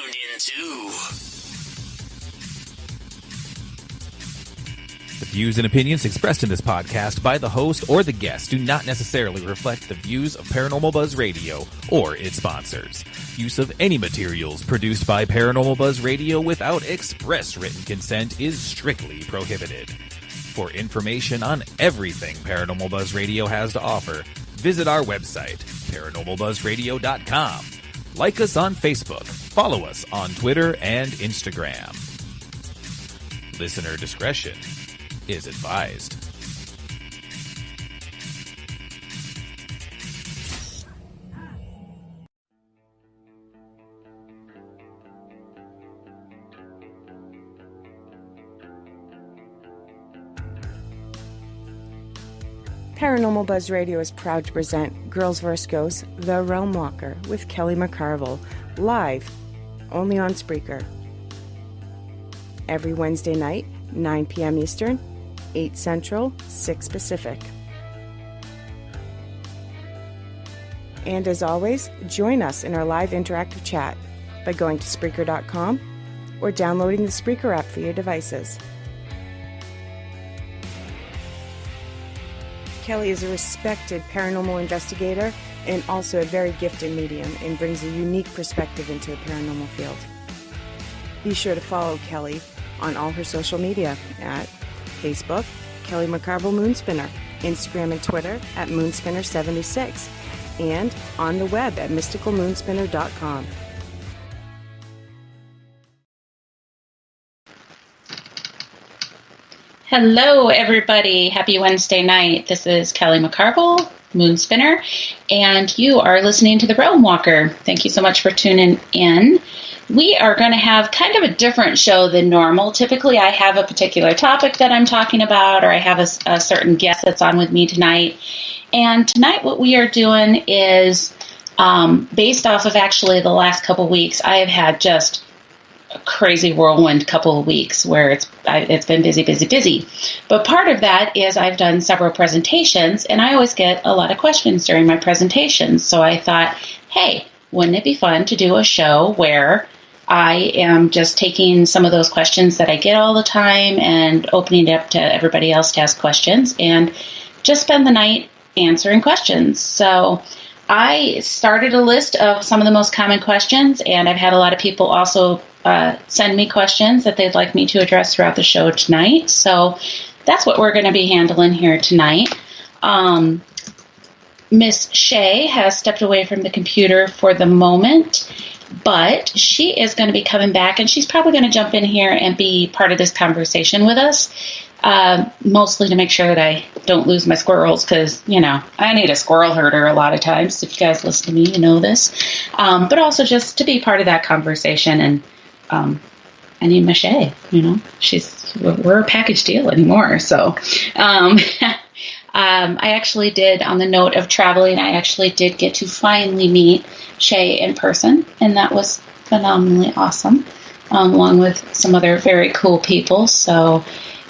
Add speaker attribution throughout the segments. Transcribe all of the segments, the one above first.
Speaker 1: tuned into.
Speaker 2: The views and opinions expressed in this podcast by the host or the guest do not necessarily reflect the views of Paranormal Buzz Radio or its sponsors. Use of any materials produced by Paranormal Buzz Radio without express written consent is strictly prohibited. For information on everything Paranormal Buzz Radio has to offer, visit our website, paranormalbuzzradio.com. Like us on Facebook, follow us on Twitter and Instagram. Listener discretion is advised.
Speaker 3: Paranormal Buzz Radio is proud to present Girls vs. Ghosts, The Realm Walker with Kelly McCarville, live, only on Spreaker. Every Wednesday night, 9 p.m. Eastern, 8 Central, 6 Pacific. And as always, join us in our live interactive chat by going to Spreaker.com or downloading the Spreaker app for your devices. Kelly is a respected paranormal investigator and also a very gifted medium and brings a unique perspective into the paranormal field. Be sure to follow Kelly on all her social media at Facebook, Kelly McCarville Moonspinner, Instagram and Twitter at Moonspinner76, and on the web at mysticalmoonspinner.com.
Speaker 4: Hello, everybody. Happy Wednesday night. This is Kelly McCarville, Moonspinner, and you are listening to The Realm Walker. Thank you so much for tuning in. We are going to have kind of a different show than normal. Typically, I have a particular topic that I'm talking about, or I have a certain guest that's on with me tonight. And tonight, what we are doing is based off of actually the last couple weeks. I have had just a crazy whirlwind couple of weeks where it's been busy. But part of that is I've done several presentations, and I always get a lot of questions during my presentations. So I thought, hey, wouldn't it be fun to do a show where I am just taking some of those questions that I get all the time and opening it up to everybody else to ask questions and just spend the night answering questions. So I started a list of some of the most common questions, and I've had a lot of people also send me questions that they'd like me to address throughout the show tonight. So that's what we're going to be handling here tonight. Miss Shay has stepped away from the computer for the moment, but she is going to be coming back, and she's probably going to jump in here and be part of this conversation with us, mostly to make sure that I don't lose my squirrels, because, you know, I need a squirrel herder a lot of times. If you guys listen to me, you know this. But also just to be part of that conversation, and I need my Shay, you know. We're a package deal anymore, so... I actually did, on the note of traveling, I actually did get to finally meet Shay in person, and that was phenomenally awesome, along with some other very cool people. So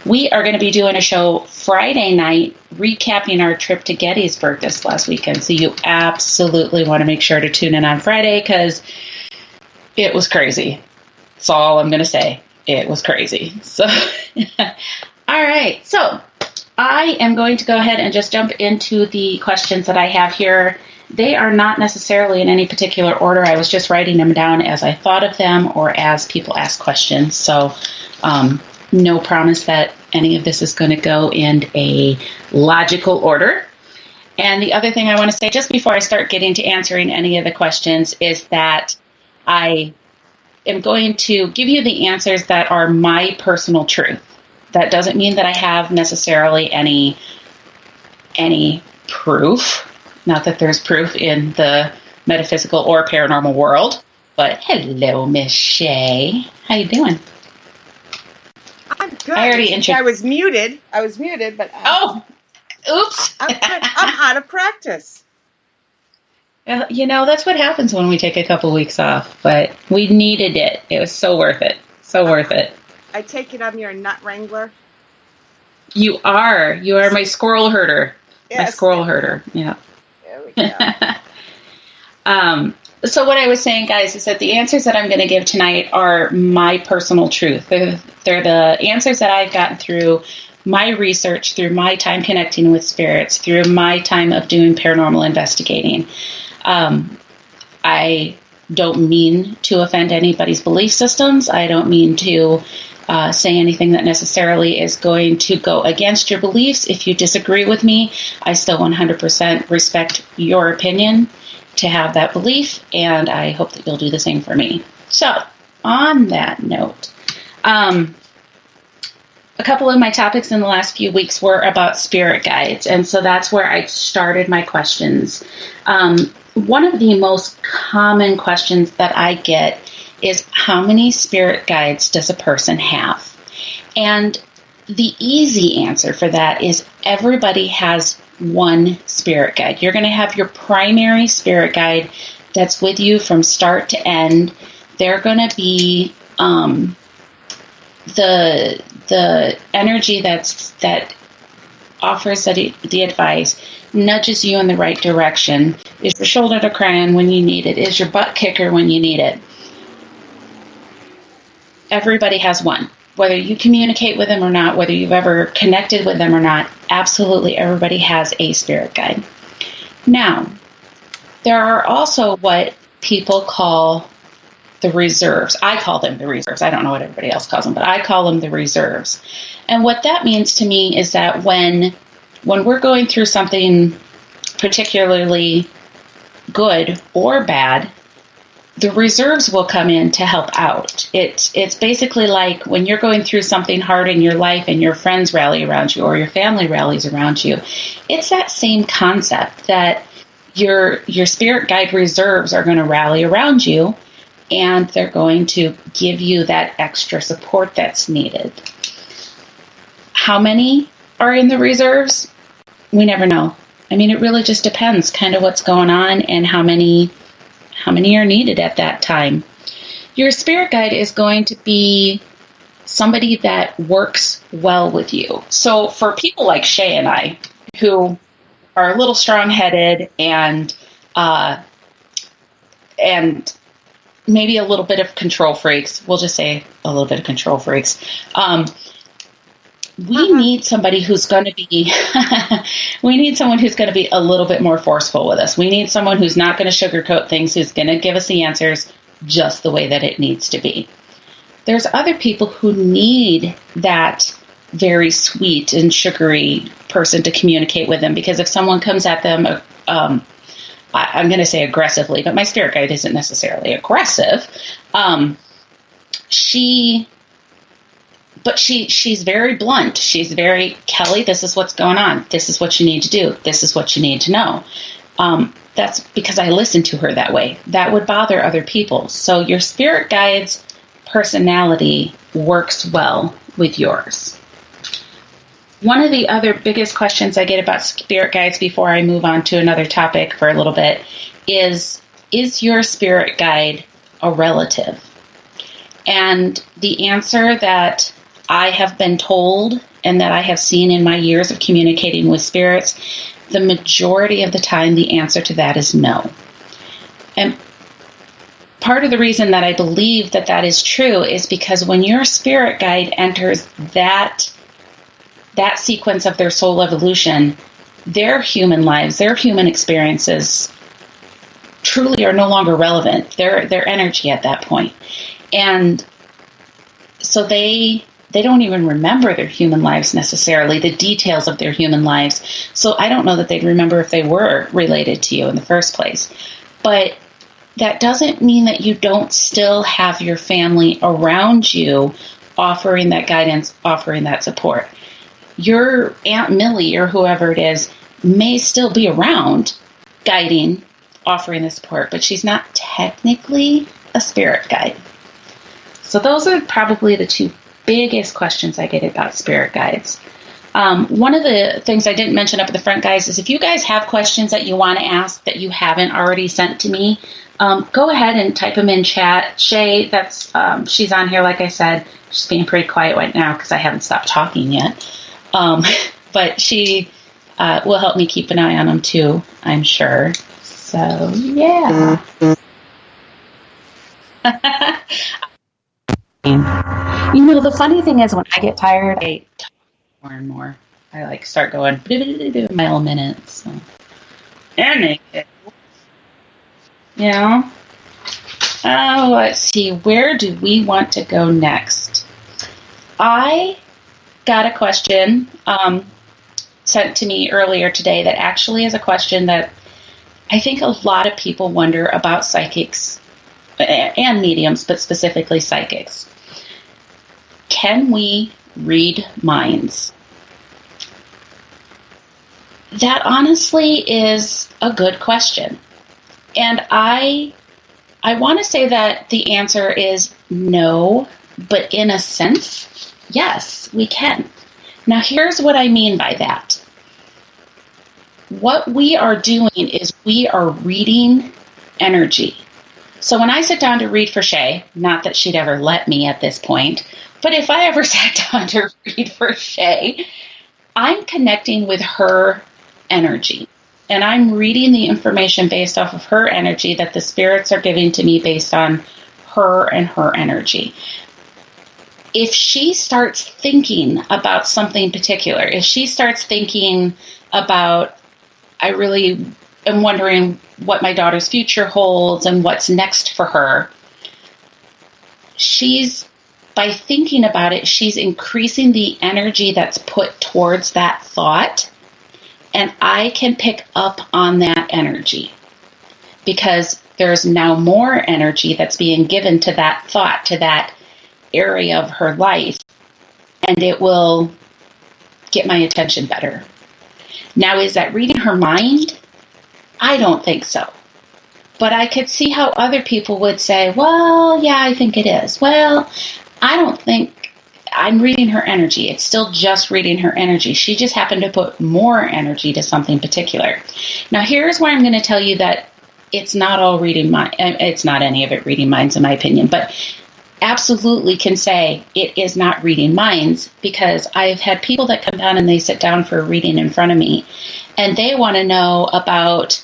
Speaker 4: we are going to be doing a show Friday night, recapping our trip to Gettysburg this last weekend. So you absolutely want to make sure to tune in on Friday, because it was crazy. That's all I'm going to say. It was crazy. So, all right. So I am going to go ahead and just jump into the questions that I have here. They are not necessarily in any particular order. I was just writing them down as I thought of them or as people ask questions. So no promise that any of this is going to go in a logical order. And the other thing I want to say just before I start getting to answering any of the questions is that I am going to give you the answers that are my personal truth. That doesn't mean that I have necessarily any proof. Not that there's proof in the metaphysical or paranormal world. But hello, Miss Shay. How you doing?
Speaker 3: I'm good. I was muted, but...
Speaker 4: oh, oops.
Speaker 3: I'm out of practice.
Speaker 4: You know, that's what happens when we take a couple weeks off. But we needed it. It was so worth it. So worth it.
Speaker 3: I take it I'm your nut wrangler?
Speaker 4: You are. You are my squirrel herder.
Speaker 3: Yes.
Speaker 4: My squirrel herder. Yeah.
Speaker 3: There we go.
Speaker 4: So what I was saying, guys, is that the answers that I'm going to give tonight are my personal truth. They're the answers that I've gotten through my research, through my time connecting with spirits, through my time of doing paranormal investigating. I don't mean to offend anybody's belief systems. I don't mean to say anything that necessarily is going to go against your beliefs. If you disagree with me, I still 100% respect your opinion to have that belief, and I hope that you'll do the same for me. So, on that note, a couple of my topics in the last few weeks were about spirit guides, and so that's where I started my questions. One of the most common questions that I get is, how many spirit guides does a person have? And the easy answer for that is everybody has one spirit guide. You're going to have your primary spirit guide that's with you from start to end. They're going to be the energy that offers the advice, nudges you in the right direction, is your shoulder to cry on when you need it, is your butt kicker when you need it. Everybody has one. Whether you communicate with them or not, whether you've ever connected with them or not, absolutely everybody has a spirit guide. Now, there are also what people call the reserves. I call them the reserves. I don't know what everybody else calls them, but I call them the reserves. And what that means to me is that when we're going through something particularly good or bad, the reserves will come in to help out. It's basically like when you're going through something hard in your life and your friends rally around you or your family rallies around you. It's that same concept that your spirit guide reserves are going to rally around you, and they're going to give you that extra support that's needed. How many are in the reserves? We never know. I mean, it really just depends kind of what's going on and how many are needed at that time. Your spirit guide is going to be somebody that works well with you. So for people like Shay and I, who are a little strong-headed and maybe a little bit of control freaks, we'll just say a little bit of control freaks, we need somebody who's going to be, we need someone who's going to be a little bit more forceful with us. We need someone who's not going to sugarcoat things, who's going to give us the answers just the way that it needs to be. There's other people who need that very sweet and sugary person to communicate with them, because if someone comes at them, I'm going to say aggressively, but my spirit guide isn't necessarily aggressive. She's very blunt. She's very, Kelly, this is what's going on. This is what you need to do. This is what you need to know. That's because I listen to her that way. That would bother other people. So your spirit guide's personality works well with yours. One of the other biggest questions I get about spirit guides before I move on to another topic for a little bit is your spirit guide a relative? And the answer that I have been told and that I have seen in my years of communicating with spirits, the majority of the time the answer to that is no. And part of the reason that I believe that that is true is because when your spirit guide enters that sequence of their soul evolution, their human lives, their human experiences truly are no longer relevant. Their energy at that point. And so they don't even remember their human lives necessarily, the details of their human lives. So I don't know that they'd remember if they were related to you in the first place. But that doesn't mean that you don't still have your family around you offering that guidance, offering that support. Your Aunt Millie or whoever it is may still be around guiding, offering the support, but she's not technically a spirit guide. So those are probably the two biggest questions I get about spirit guides. One of the things I didn't mention up at the front, guys, is if you guys have questions that you want to ask that you haven't already sent to me, go ahead and type them in chat. Shay, she's on here, like I said. She's being pretty quiet right now because I haven't stopped talking yet. But she will help me keep an eye on them too, I'm sure. So, yeah. You know, the funny thing is when I get tired, I talk more and more. I like start going in my own minutes. So. Anyway, you know. Oh, let's see. Where do we want to go next? I got a question sent to me earlier today that actually is a question that I think a lot of people wonder about psychics and mediums, but specifically psychics. Can we read minds? That honestly is a good question. And I want to say that the answer is no, but in a sense, yes, we can. Now, here's what I mean by that. What we are doing is we are reading energy. So when I sit down to read for Shay, not that she'd ever let me at this point, but if I ever sat down to read for Shay, I'm connecting with her energy. And I'm reading the information based off of her energy that the spirits are giving to me based on her and her energy. If she starts thinking about something particular, if she starts thinking about, I really am wondering what my daughter's future holds and what's next for her, by thinking about it, she's increasing the energy that's put towards that thought. And I can pick up on that energy because there's now more energy that's being given to that thought, to that area of her life, and it will get my attention better. Now, is that reading her mind? I don't think so. But I could see how other people would say, well, yeah, I think it is. Well, I don't think I'm reading her energy. It's still just reading her energy. She just happened to put more energy to something particular. Now, here's where I'm going to tell you that it's not all reading minds. It's not any of it reading minds, in my opinion, but absolutely can say it is not reading minds because I've had people that come down and they sit down for a reading in front of me and they want to know about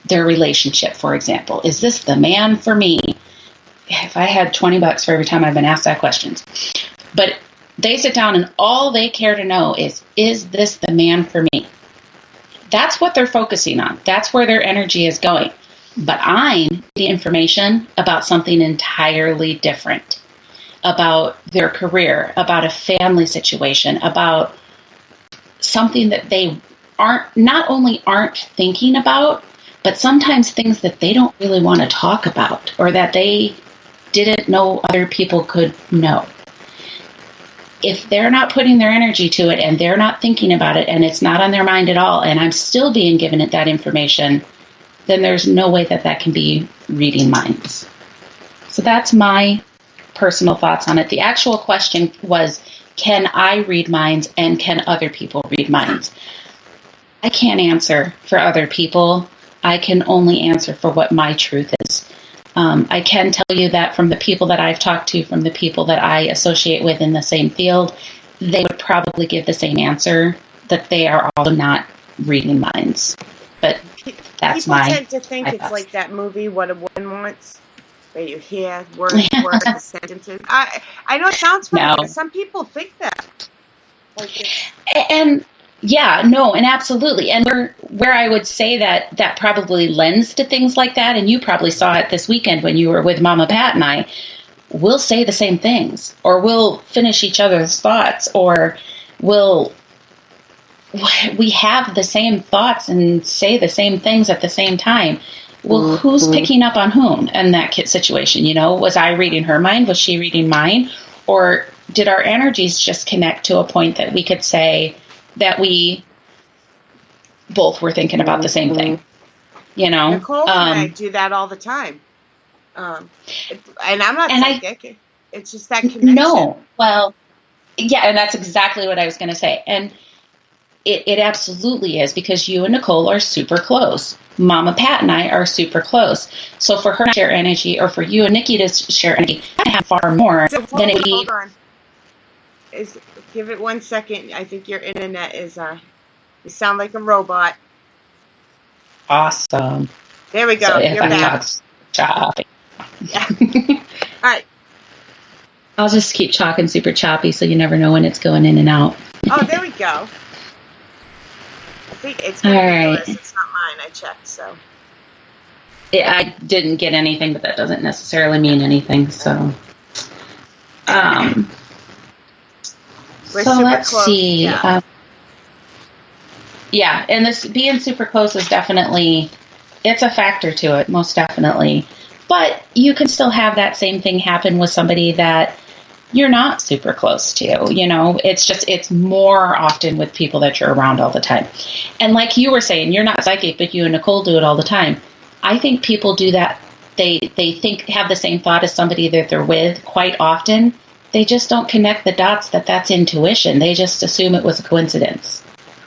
Speaker 4: their relationship, for example. Is this the man for me? If I had $20 for every time I've been asked that question. But they sit down and all they care to know is this the man for me? That's what they're focusing on. That's where their energy is going. But I'm the information about something entirely different, about their career, about a family situation, about something that they not only aren't thinking about, but sometimes things that they don't really want to talk about or that they didn't know other people could know. If they're not putting their energy to it and they're not thinking about it and it's not on their mind at all and I'm still being given it that information, then there's no way that can be reading minds. So that's my personal thoughts on it. The actual question was, can I read minds and can other people read minds? I can't answer for other people. I can only answer for what my truth is. I can tell you that from the people that I've talked to, from the people that I associate with in the same field, they would probably give the same answer, that they are also not reading minds. But that's
Speaker 3: People tend to think it's like that movie, What a Woman Wants, where you hear word for word the sentences. I know it sounds funny, but some people think that.
Speaker 4: And yeah, no, and absolutely. And where I would say that probably lends to things like that, and you probably saw it this weekend when you were with Mama Pat and I, we'll say the same things, or we'll finish each other's thoughts, or we have the same thoughts and say the same things at the same time. Well, who's picking up on whom in that situation? You know, was I reading her mind? Was she reading mine? Or did our energies just connect to a point that we could say that we both were thinking about the same thing? You know,
Speaker 3: Nicole and I do that all the time. And I'm not psychic. It's just that connection.
Speaker 4: No, well, yeah, and that's exactly what I was going to say. And it absolutely is, because you and Nicole are super close. Mama Pat and I are super close. So for her to share energy, or for you and Nikki to share energy, I have far more than it would be.
Speaker 3: Hold on. Give it 1 second. I think your internet is, you sound like a robot.
Speaker 4: Awesome.
Speaker 3: There we go.
Speaker 4: So
Speaker 3: You're back.
Speaker 4: Shopping.
Speaker 3: Yeah. right.
Speaker 4: I'll just keep talking super choppy so you never know when it's going in and out.
Speaker 3: Oh, there we go. I think it's going to be yours. It's not mine. I checked, so.
Speaker 4: I didn't get anything, but that doesn't necessarily mean anything, so. So let's close. See. Yeah, and this being super close is definitely, it's a factor to it, most definitely. But you can still have that same thing happen with somebody that you're not super close to, you know. It's more often with people that you're around all the time. And like you were saying, you're not psychic, but you and Nicole do it all the time. I think people do that. They have the same thought as somebody that they're with quite often. They just don't connect the dots that's intuition. They just assume it was a coincidence.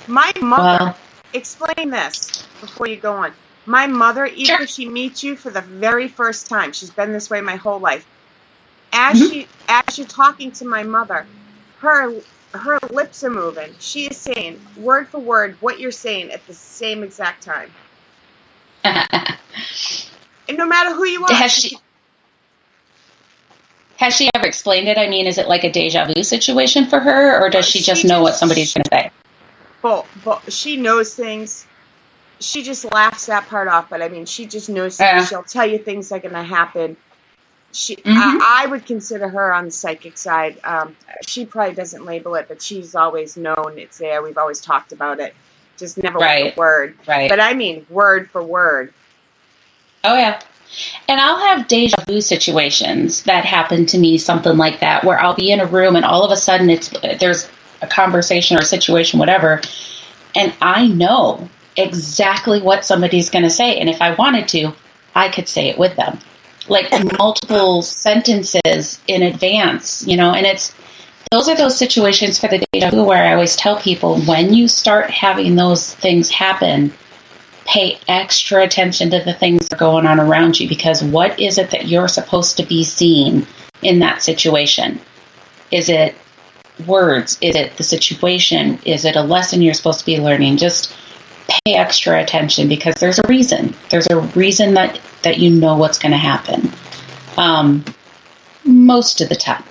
Speaker 3: My mother, explain this before you go on. My mother, even if she meets you for the very first time, she's been this way my whole life. As you're talking to my mother, her lips are moving. She is saying word for word what you're saying at the same exact time. And no matter who you are.
Speaker 4: Has she ever explained it? I mean, is it like a deja vu situation for her, or does she just know what somebody's going to say?
Speaker 3: But she knows things. She just laughs that part off, but I mean, she just knows things. She'll tell you things that are going to happen. I would consider her on the psychic side. She probably doesn't label it, but she's always known it's there. We've always talked about it. Just never with a word. Right. But I mean, word for word.
Speaker 4: Oh, yeah. And I'll have deja vu situations that happen to me, something like that, where I'll be in a room and all of a sudden there's a conversation or a situation, whatever, and I know exactly what somebody's going to say. And if I wanted to, I could say it with them, like multiple sentences in advance, you know. And those are those situations for the deja vu where I always tell people, when you start having those things happen, pay extra attention to the things that are going on around you, because what is it that you're supposed to be seeing in that situation? Is it words? Is it the situation? Is it a lesson you're supposed to be learning? Just pay extra attention, because there's a reason. There's a reason that you know what's going to happen. Most of the time.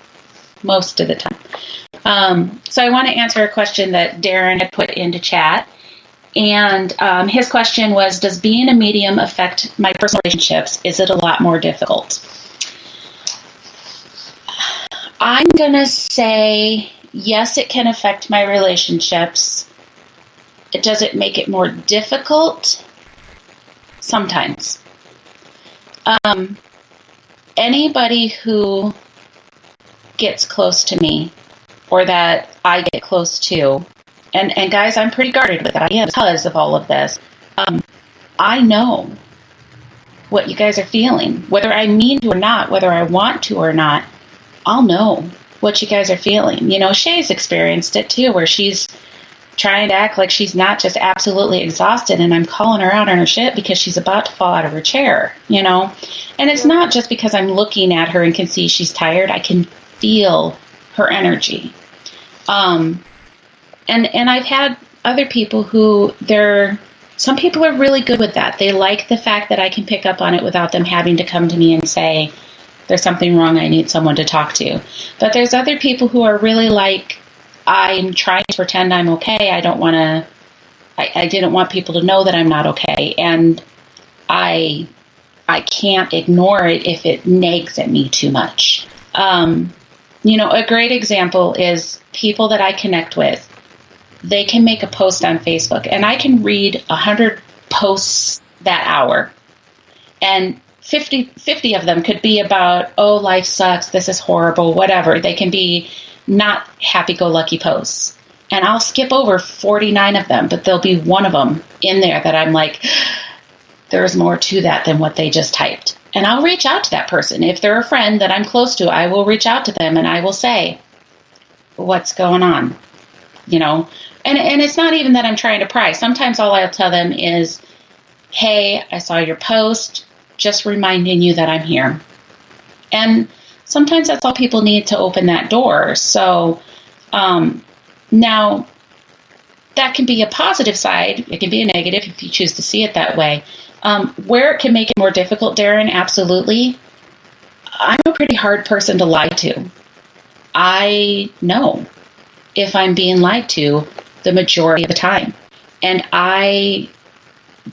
Speaker 4: So I want to answer a question that Darren had put into chat. And his question was, does being a medium affect my personal relationships? Is it a lot more difficult? I'm going to say, yes, it can affect my relationships. Does it make it more difficult? Sometimes. Anybody who gets close to me, or that I get close to, and guys, I'm pretty guarded with it. I am, because of all of this. I know what you guys are feeling. Whether I mean to or not, whether I want to or not, I'll know what you guys are feeling. You know, Shay's experienced it too, where she's trying to act like she's not, just absolutely exhausted, and I'm calling her out on her shit because she's about to fall out of her chair, you know? And it's not just because I'm looking at her and can see she's tired. I can feel her energy. And I've had other people who some people are really good with that. They like the fact that I can pick up on it without them having to come to me and say, there's something wrong, I need someone to talk to. But there's other people who are really like, I'm trying to pretend I'm okay. I didn't want people to know that I'm not okay. And I can't ignore it if it nags at me too much. You know, a great example is people that I connect with. They can make a post on Facebook, and I can read 100 posts that hour. And 50 of them could be about, oh, life sucks, this is horrible, whatever. They can be not happy-go-lucky posts. And I'll skip over 49 of them, but there'll be one of them in there that I'm like, there's more to that than what they just typed. And I'll reach out to that person. If they're a friend that I'm close to, I will reach out to them and I will say, what's going on? You know, and it's not even that I'm trying to pry. Sometimes all I'll tell them is, hey, I saw your post, just reminding you that I'm here. And sometimes that's all people need to open that door. So now that can be a positive side. It can be a negative if you choose to see it that way. Where it can make it more difficult, Darren, absolutely. I'm a pretty hard person to lie to. I know if I'm being lied to the majority of the time. And I,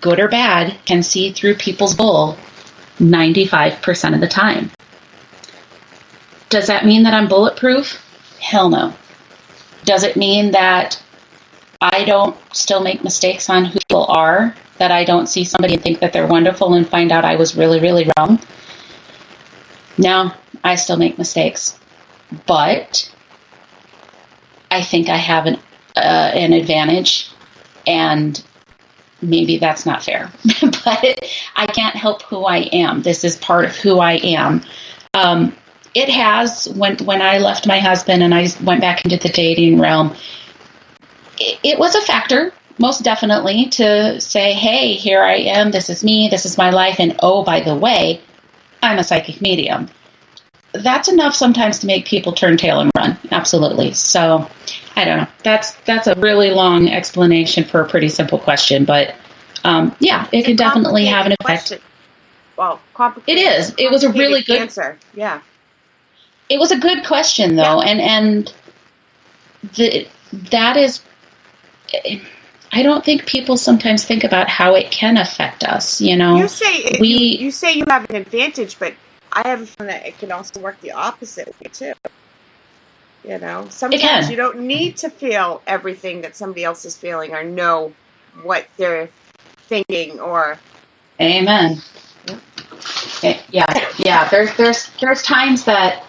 Speaker 4: good or bad, can see through people's bull 95% of the time. Does that mean that I'm bulletproof? Hell no. Does it mean that I don't still make mistakes on who people are? That I don't see somebody and think that they're wonderful and find out I was really, really wrong? No, I still make mistakes. But I think I have an advantage, and maybe that's not fair. But I can't help who I am. This is part of who I am. It has, when I left my husband and I went back into the dating realm, it was a factor, most definitely, to say, hey, here I am, this is me, this is my life, and oh, by the way, I'm a psychic medium. That's enough sometimes to make people turn tail and run. Absolutely. So, I don't know. That's a really long explanation for a pretty simple question, but yeah, it can definitely have an effect.
Speaker 3: Question. Well, complicated.
Speaker 4: It is. It was a really good
Speaker 3: answer. Yeah.
Speaker 4: It was a good question, though, and that is. I don't think people sometimes think about how it can affect us. You know,
Speaker 3: you say you have an advantage, but I have a feeling that it can also work the opposite way too. You know, sometimes you don't need to feel everything that somebody else is feeling or know what thinking or.
Speaker 4: Amen. Yeah. There's times that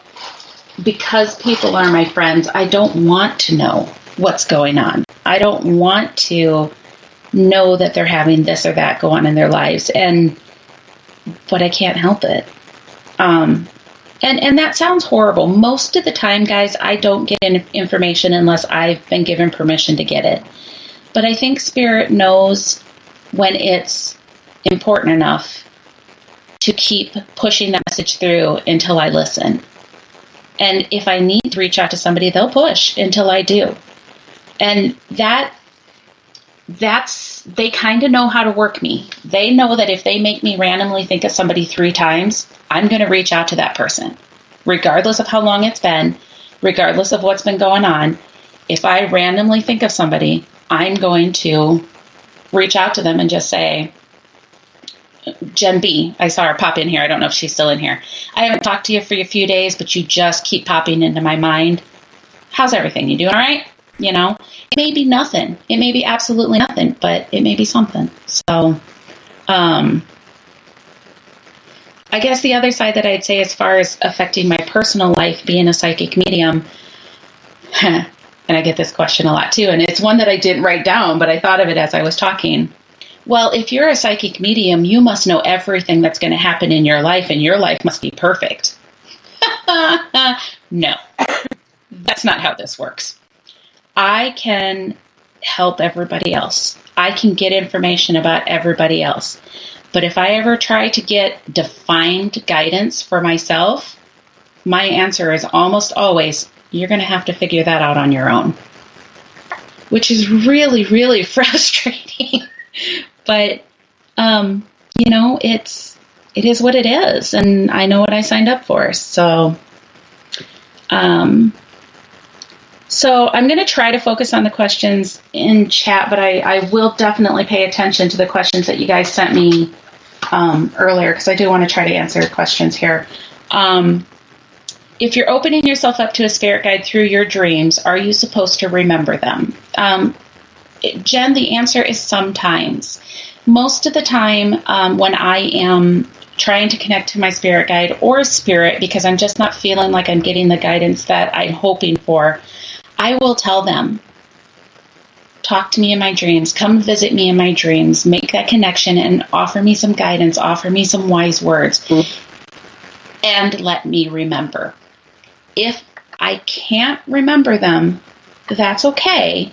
Speaker 4: because people are my friends, I don't want to know what's going on. I don't want to know that they're having this or that go on in their lives, but I can't help it. And that sounds horrible. Most of the time, guys, I don't get information unless I've been given permission to get it. But I think Spirit knows when it's important enough to keep pushing that message through until I listen. And if I need to reach out to somebody, they'll push until I do. And they kind of know how to work me. They know that if they make me randomly think of somebody 3 times, I'm going to reach out to that person, regardless of how long it's been, regardless of what's been going on. If I randomly think of somebody, I'm going to reach out to them and just say, Jen B, I saw her pop in here. I don't know if she's still in here. I haven't talked to you for a few days, but you just keep popping into my mind. How's everything? You doing all right? You know, it may be nothing. It may be absolutely nothing, but it may be something. So, I guess the other side that I'd say as far as affecting my personal life, being a psychic medium, and I get this question a lot too, and it's one that I didn't write down, but I thought of it as I was talking. Well, if you're a psychic medium, you must know everything that's going to happen in your life, and your life must be perfect. No, that's not how this works. I can help everybody else. I can get information about everybody else. But if I ever try to get defined guidance for myself, my answer is almost always, you're going to have to figure that out on your own. Which is really, really frustrating. But, you know, it is what it is. And I know what I signed up for. So I'm going to try to focus on the questions in chat, but I will definitely pay attention to the questions that you guys sent me earlier, because I do want to try to answer questions here. If you're opening yourself up to a spirit guide through your dreams, are you supposed to remember them? Jen, the answer is sometimes. Most of the time when I am trying to connect to my spirit guide or spirit, because I'm just not feeling like I'm getting the guidance that I'm hoping for, I will tell them, talk to me in my dreams, come visit me in my dreams, make that connection and offer me some guidance, offer me some wise words, and let me remember. If I can't remember them, that's okay.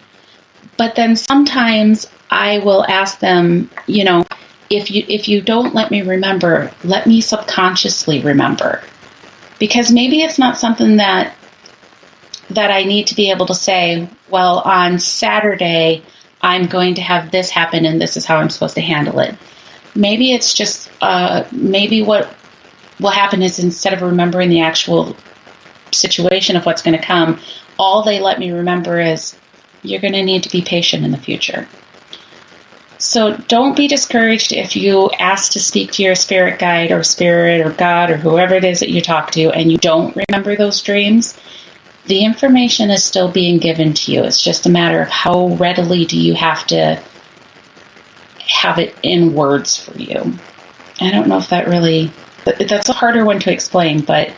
Speaker 4: But then sometimes I will ask them, you know, if you don't let me remember, let me subconsciously remember. Because maybe it's not something that I need to be able to say, well, on Saturday, I'm going to have this happen and this is how I'm supposed to handle it. Maybe it's just, maybe what will happen is instead of remembering the actual situation of what's going to come, all they let me remember is you're going to need to be patient in the future. So don't be discouraged if you ask to speak to your spirit guide or spirit or God or whoever it is that you talk to and you don't remember those dreams. The information is still being given to you. It's just a matter of how readily do you have to have it in words for you. I don't know if that's a harder one to explain, but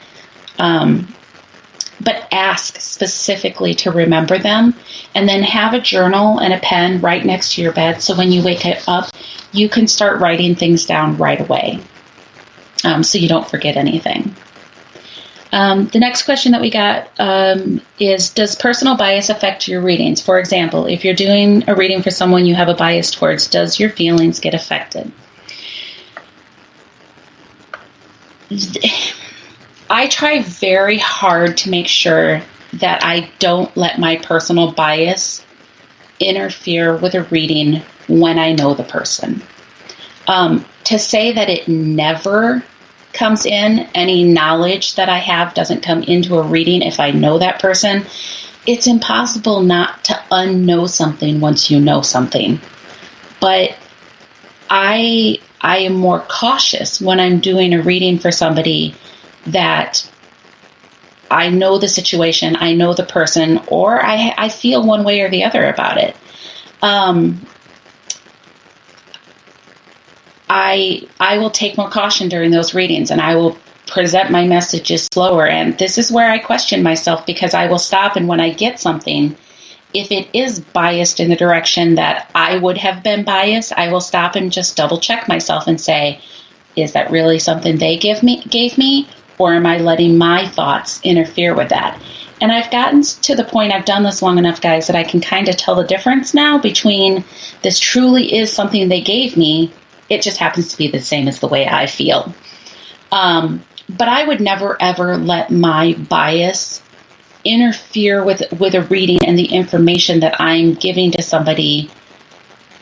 Speaker 4: ask specifically to remember them, and then have a journal and a pen right next to your bed so when you wake up, you can start writing things down right away so you don't forget anything. The next question that we got is, does personal bias affect your readings? For example, if you're doing a reading for someone you have a bias towards, does your feelings get affected? I try very hard to make sure that I don't let my personal bias interfere with a reading when I know the person. To say that it never comes in, any knowledge that I have doesn't come into a reading if I know that person, it's impossible not to unknow something once you know something. But I am more cautious when I'm doing a reading for somebody that I know the situation, I know the person, or I feel one way or the other about it. I will take more caution during those readings, and I will present my messages slower. And this is where I question myself, because I will stop, and when I get something, if it is biased in the direction that I would have been biased, I will stop and just double check myself and say, is that really something they gave me? Or am I letting my thoughts interfere with that? And I've gotten to the point, I've done this long enough, guys, that I can kind of tell the difference now between this truly is something they gave me. It just happens to be the same as the way I feel. But I would never, ever let my bias interfere with a reading and the information that I'm giving to somebody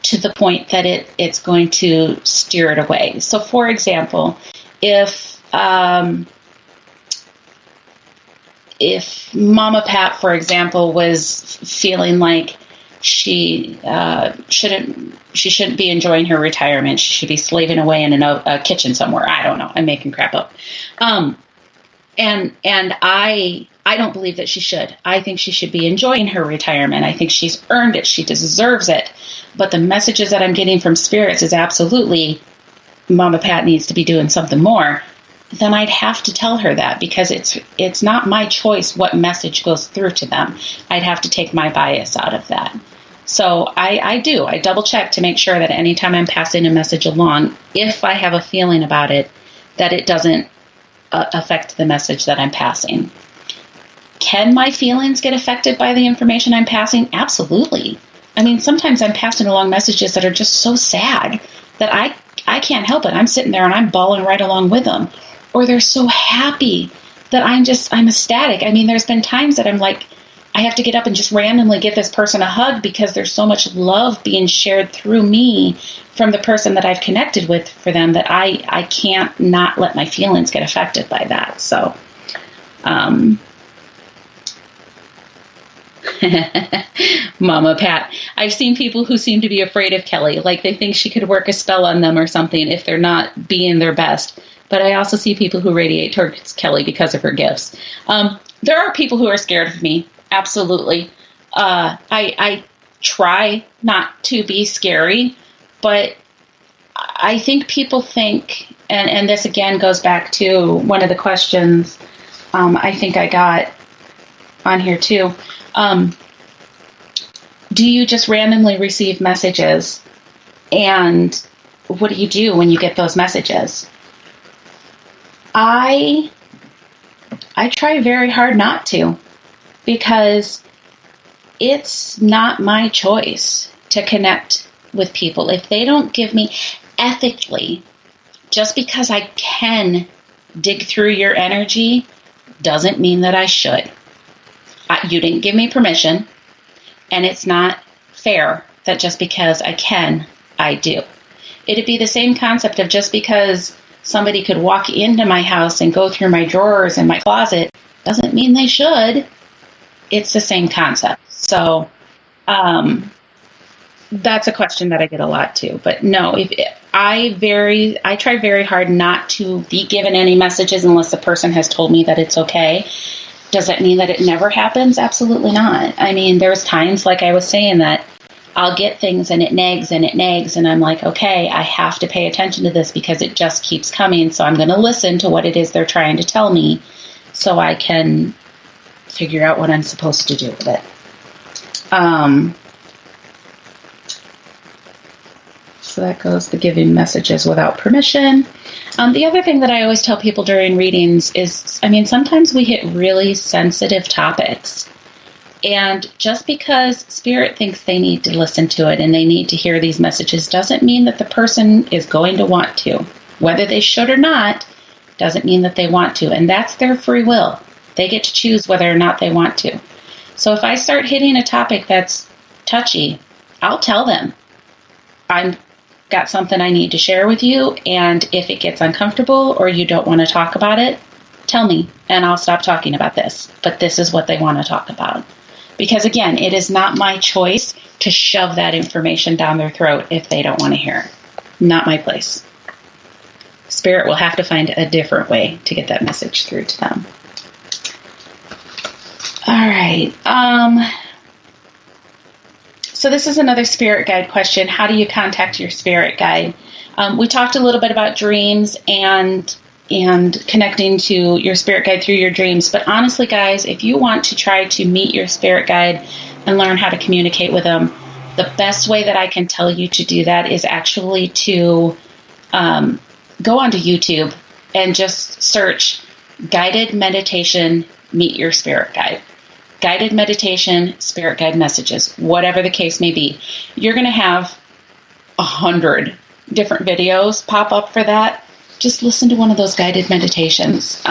Speaker 4: to the point that it's going to steer it away. So, for example, if Mama Pat, for example, was feeling like she shouldn't be enjoying her retirement, she should be slaving away in a kitchen somewhere. I don't know. I'm making crap up. And I don't believe that she should. I think she should be enjoying her retirement. I think she's earned it. She deserves it. But the messages that I'm getting from spirits is absolutely, Mama Pat needs to be doing something more. Then I'd have to tell her that, because it's not my choice what message goes through to them. I'd have to take my bias out of that. So I double check to make sure that anytime I'm passing a message along, if I have a feeling about it, that it doesn't affect the message that I'm passing. Can my feelings get affected by the information I'm passing? Absolutely. I mean, sometimes I'm passing along messages that are just so sad that I can't help it. I'm sitting there and I'm bawling right along with them. Or they're so happy that I'm ecstatic. I mean, there's been times that I'm like, I have to get up and just randomly give this person a hug because there's so much love being shared through me from the person that I've connected with for them that I can't not let my feelings get affected by that. So, Mama Pat, I've seen people who seem to be afraid of Kelly, like they think she could work a spell on them or something if they're not being their best. But I also see people who radiate towards Kelly because of her gifts. There are people who are scared of me. Absolutely. I try not to be scary, but I think people think, and this again goes back to one of the questions I think I got on here too. Do you just randomly receive messages? And what do you do when you get those messages? I try very hard not to, because it's not my choice to connect with people. If they don't give me ethically, just because I can dig through your energy doesn't mean that I should. You didn't give me permission, and it's not fair that just because I can, I do. It'd be the same concept of just because somebody could walk into my house and go through my drawers and my closet doesn't mean they should. It's the same concept. So that's a question that I get a lot too. But no, I try very hard not to be given any messages unless the person has told me that it's okay. Does that mean that it never happens? Absolutely not. I mean, there's times, like I was saying, that I'll get things and it nags and it nags, and I'm like, okay, I have to pay attention to this because it just keeps coming. So I'm going to listen to what it is they're trying to tell me so I can figure out what I'm supposed to do with it. So that goes the giving messages without permission. The other thing that I always tell people during readings is, I mean, sometimes we hit really sensitive topics. And just because Spirit thinks they need to listen to it and they need to hear these messages doesn't mean that the person is going to want to. Whether they should or not doesn't mean that they want to. And that's their free will. They get to choose whether or not they want to. So if I start hitting a topic that's touchy, I'll tell them, I've got something I need to share with you. And if it gets uncomfortable or you don't want to talk about it, tell me and I'll stop talking about this. But this is what they want to talk about. Because again, it is not my choice to shove that information down their throat if they don't want to hear it. Not my place. Spirit will have to find a different way to get that message through to them. All right. So this is another spirit guide question. How do you contact your spirit guide? We talked a little bit about dreams and connecting to your spirit guide through your dreams. But honestly, guys, if you want to try to meet your spirit guide and learn how to communicate with them, the best way that I can tell you to do that is actually to go onto YouTube and just search guided meditation, meet your spirit guide. Guided meditation, spirit guide messages, whatever the case may be. You're going to have 100 different videos pop up for that. Just listen to one of those guided meditations.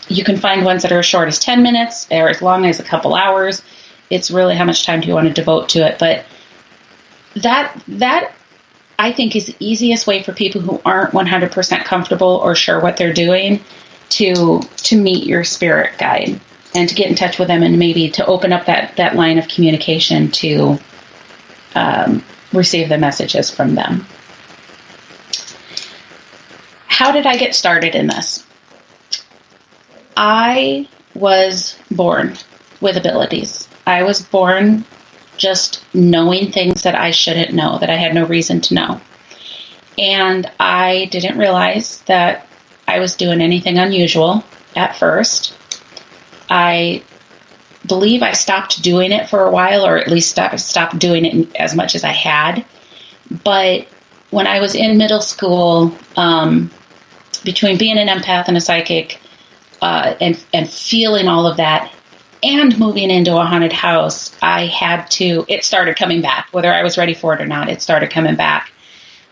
Speaker 4: You can find ones that are as short as 10 minutes or as long as a couple hours. It's really how much time do you want to devote to it. But that I think is the easiest way for people who aren't 100% comfortable or sure what they're doing to meet your spirit guide and to get in touch with them and maybe to open up that line of communication to receive the messages from them. How did I get started in this? I was born with abilities. I was born just knowing things that I shouldn't know, that I had no reason to know. And I didn't realize that I was doing anything unusual at first. I believe I stopped doing it for a while, or at least stopped doing it as much as I had. But when I was in middle school, between being an empath and a psychic, and feeling all of that, and moving into a haunted house, it started coming back. Whether I was ready for it or not, it started coming back.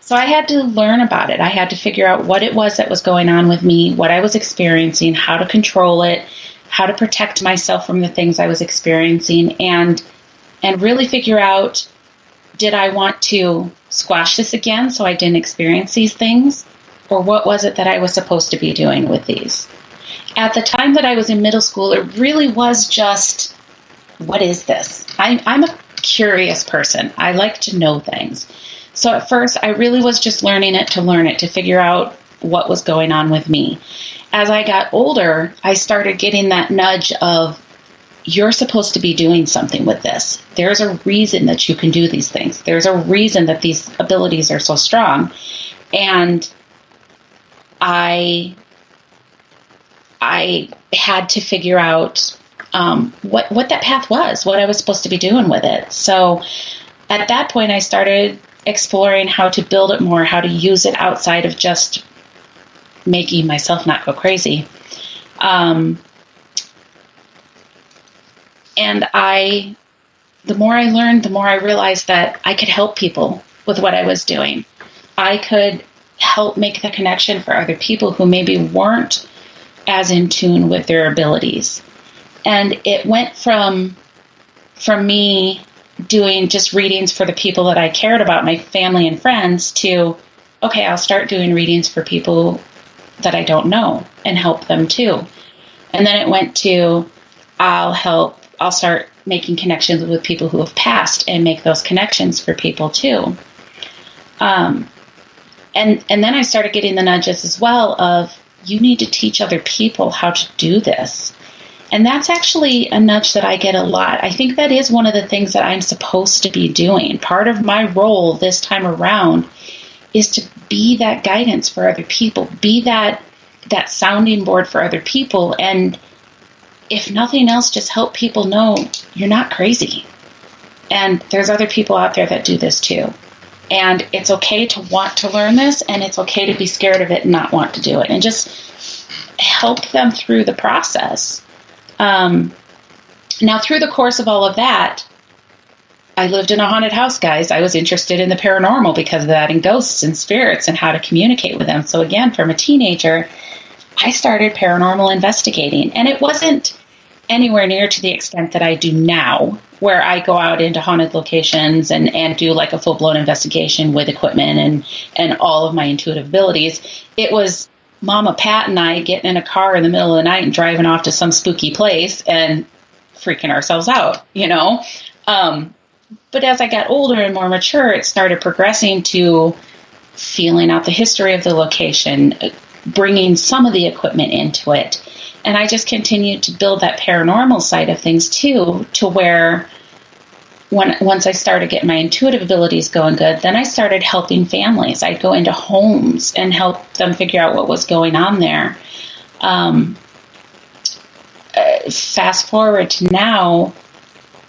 Speaker 4: So I had to learn about it. I had to figure out what it was that was going on with me, what I was experiencing, how to control it, how to protect myself from the things I was experiencing, and really figure out, did I want to squash this again so I didn't experience these things? Or what was it that I was supposed to be doing with these? At the time that I was in middle school, it really was just, what is this? I'm a curious person. I like to know things. So at first, I really was just learning it, to figure out what was going on with me. As I got older, I started getting that nudge of, you're supposed to be doing something with this. There's a reason that you can do these things. There's a reason that these abilities are so strong. And I had to figure out what that path was, what I was supposed to be doing with it. So at that point, I started exploring how to build it more, how to use it outside of just making myself not go crazy. And the more I learned, the more I realized that I could help people with what I was doing. I could help make the connection for other people who maybe weren't as in tune with their abilities. And it went from me doing just readings for the people that I cared about, my family and friends, to, okay, I'll start doing readings for people that I don't know and help them too. And then it went to, I'll start making connections with people who have passed and make those connections for people too. And then I started getting the nudges as well of, you need to teach other people how to do this. And that's actually a nudge that I get a lot. I think that is one of the things that I'm supposed to be doing. Part of my role this time around is to be that guidance for other people, be that sounding board for other people. And if nothing else, just help people know you're not crazy. And there's other people out there that do this too. And it's okay to want to learn this, and it's okay to be scared of it and not want to do it, and just help them through the process. Now, through the course of all of that, I lived in a haunted house, guys. I was interested in the paranormal because of that, and ghosts and spirits and how to communicate with them. So again, from a teenager, I started paranormal investigating, and it wasn't anywhere near to the extent that I do now, where I go out into haunted locations and do like a full-blown investigation with equipment and all of my intuitive abilities. It was Mama Pat and I getting in a car in the middle of the night and driving off to some spooky place and freaking ourselves out, you know? But as I got older and more mature, it started progressing to feeling out the history of the location, bringing some of the equipment into it. And I just continued to build that paranormal side of things too, to where once I started getting my intuitive abilities going good, then I started helping families. I'd go into homes and help them figure out what was going on there. Fast forward to now,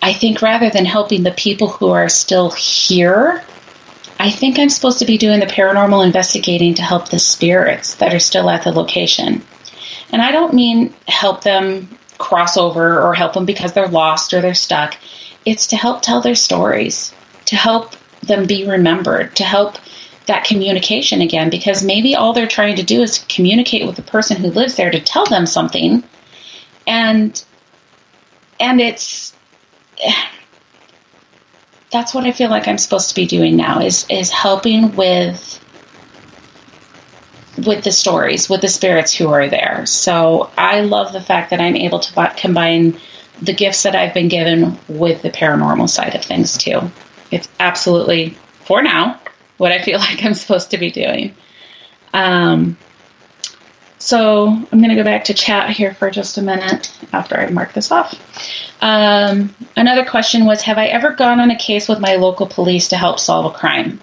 Speaker 4: I think rather than helping the people who are still here, I think I'm supposed to be doing the paranormal investigating to help the spirits that are still at the location. And I don't mean help them cross over or help them because they're lost or they're stuck. It's to help tell their stories, to help them be remembered, to help that communication again, because maybe all they're trying to do is communicate with the person who lives there to tell them something. And that's what I feel like I'm supposed to be doing now is helping with the stories, with the spirits who are there. So I love the fact that I'm able to combine the gifts that I've been given with the paranormal side of things too. It's absolutely, for now, what I feel like I'm supposed to be doing. So I'm going to go back to chat here for just a minute after I mark this off. Another question was, have I ever gone on a case with my local police to help solve a crime?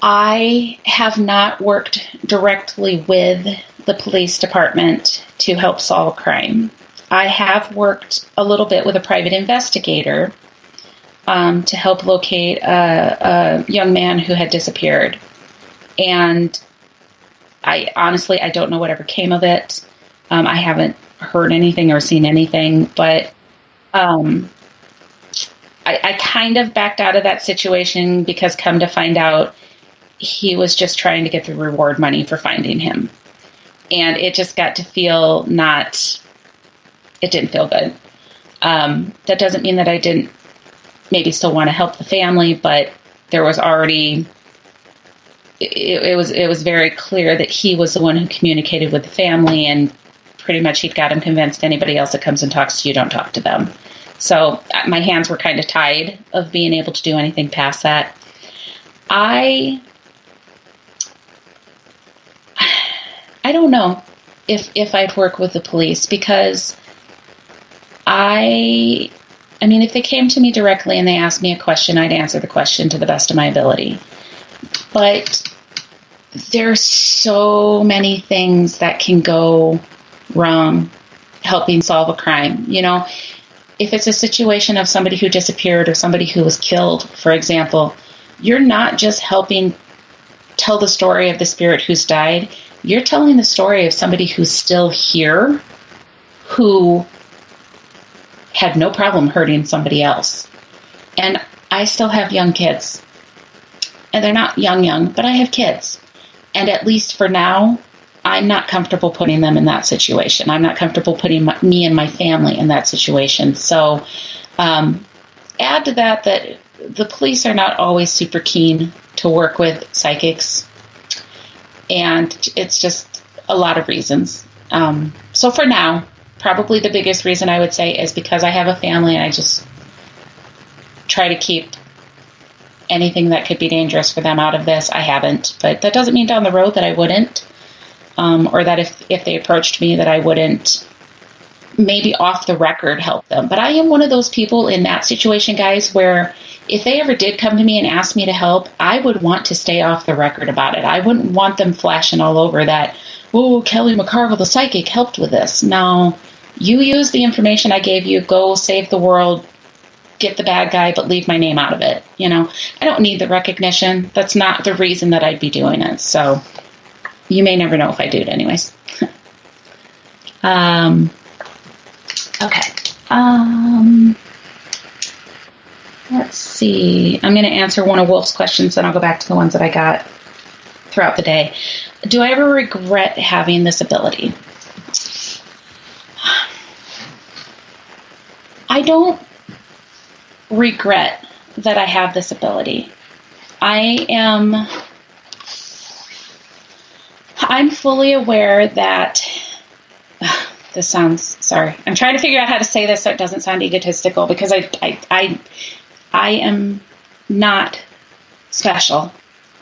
Speaker 4: I have not worked directly with the police department to help solve a crime. I have worked a little bit with a private investigator to help locate a young man who had disappeared. And I honestly don't know whatever came of it. I haven't heard anything or seen anything, but I kind of backed out of that situation because come to find out, he was just trying to get the reward money for finding him. And it just got to feel it didn't feel good. That doesn't mean that I didn't maybe still want to help the family, but there was already, it was very clear that he was the one who communicated with the family, and pretty much he'd got him convinced anybody else that comes and talks to you, don't talk to them. So my hands were kind of tied of being able to do anything past that. I don't know if I'd work with the police, because I mean, if they came to me directly and they asked me a question, I'd answer the question to the best of my ability. But there's so many things that can go wrong helping solve a crime. You know, if it's a situation of somebody who disappeared or somebody who was killed, for example, you're not just helping tell the story of the spirit who's died. You're telling the story of somebody who's still here, who had no problem hurting somebody else. And I still have young kids. And they're not young, but I have kids. And at least for now, I'm not comfortable putting them in that situation. I'm not comfortable putting me and my family in that situation. So add to that the police are not always super keen to work with psychics. And it's just a lot of reasons. So for now, probably the biggest reason I would say is because I have a family and I just try to keep anything that could be dangerous for them out of this. I haven't, but that doesn't mean down the road that I wouldn't, or that if they approached me that I wouldn't maybe off the record help them. But I am one of those people in that situation, guys, where if they ever did come to me and ask me to help, I would want to stay off the record about it. I wouldn't want them flashing all over that, oh, Kelly McCarville, the psychic, helped with this. No, you use the information I gave you, go save the world, get the bad guy, but leave my name out of it. You know, I don't need the recognition. That's not the reason that I'd be doing it. So you may never know if I do it anyways. Okay. Let's see. I'm going to answer one of Wolf's questions, then I'll go back to the ones that I got throughout the day. Do I ever regret having this ability? I don't regret that I have this ability. I'm fully aware that this sounds, sorry, I'm trying to figure out how to say this so it doesn't sound egotistical, because I am not special.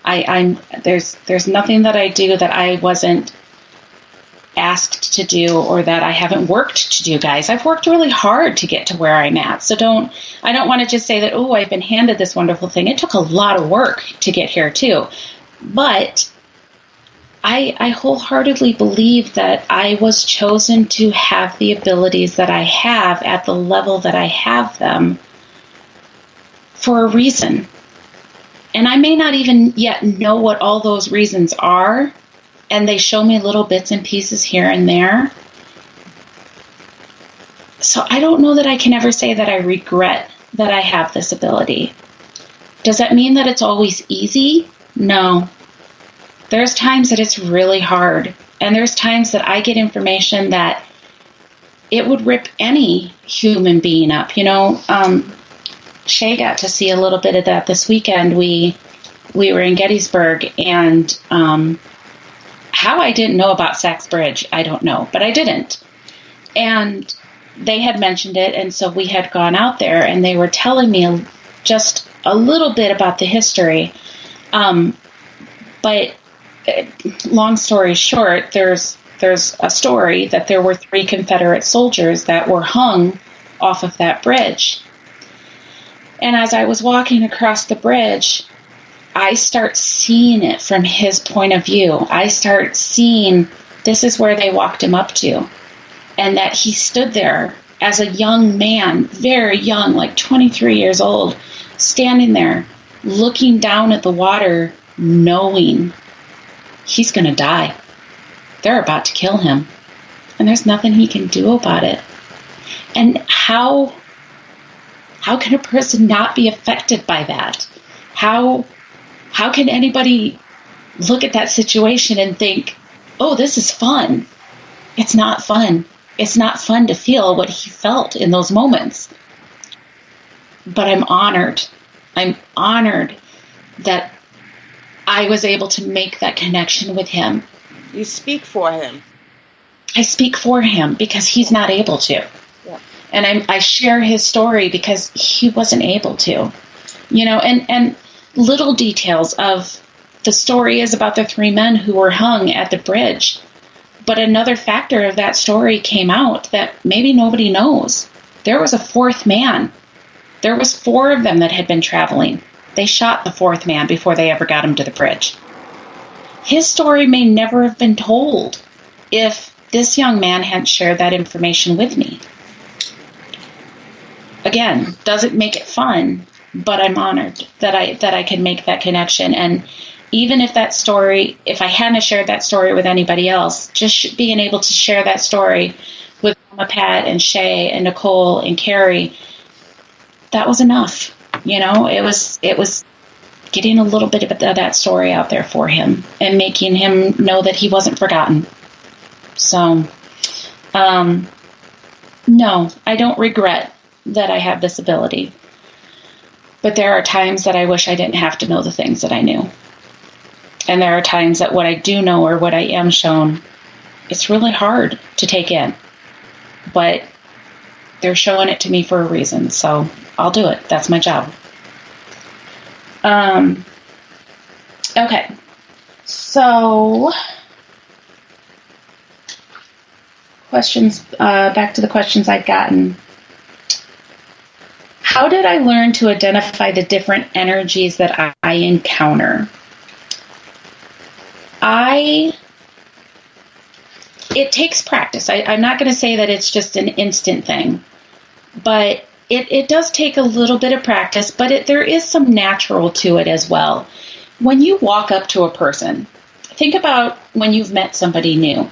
Speaker 4: There's nothing that I do that I wasn't asked to do or that I haven't worked to do, guys. I've worked really hard to get to where I'm at. So I don't want to just say that, oh, I've been handed this wonderful thing. It took a lot of work to get here too. But I wholeheartedly believe that I was chosen to have the abilities that I have at the level that I have them for a reason. And I may not even yet know what all those reasons are, and they show me little bits and pieces here and there. So I don't know that I can ever say that I regret that I have this ability. Does that mean that it's always easy? No. There's times that it's really hard, and there's times that I get information that it would rip any human being up. You know, Shay got to see a little bit of that this weekend. We were in Gettysburg, and how I didn't know about Sachs Bridge, I don't know, but I didn't. And they had mentioned it, and so we had gone out there, and they were telling me just a little bit about the history. But long story short, there's a story that there were 3 Confederate soldiers that were hung off of that bridge. And as I was walking across the bridge, I start seeing it from his point of view. I start seeing this is where they walked him up to. And that he stood there as a young man, very young, like 23 years old, standing there, looking down at the water, knowing he's going to die. They're about to kill him. And there's nothing he can do about it. And how can a person not be affected by that? How can anybody look at that situation and think, oh, this is fun? It's not fun. It's not fun to feel what he felt in those moments. But I'm honored. I'm honored that I was able to make that connection with him.
Speaker 3: You speak for him.
Speaker 4: I speak for him because he's not able to. Yeah. And I share his story because he wasn't able to. You know, and little details of the story is about the 3 men who were hung at the bridge. But another factor of that story came out that maybe nobody knows. There was a 4th man. There was 4 of them that had been traveling. They shot the 4th man before they ever got him to the bridge. His story may never have been told if this young man hadn't shared that information with me. Again, doesn't make it fun, but I'm honored that I can make that connection. And even if that story, if I hadn't shared that story with anybody else, just being able to share that story with Mama Pat and Shay and Nicole and Carrie, that was enough. You know, it was getting a little bit of that story out there for him and making him know that he wasn't forgotten. So, no, I don't regret that I have this ability. But there are times that I wish I didn't have to know the things that I knew. And there are times that what I do know or what I am shown, it's really hard to take in. But they're showing it to me for a reason, so I'll do it. That's my job. Okay. So, questions, back to the questions I've gotten. How did I learn to identify the different energies that I encounter? It takes practice. I'm not going to say that it's just an instant thing, but it does take a little bit of practice, but there is some natural to it as well. When you walk up to a person, think about when you've met somebody new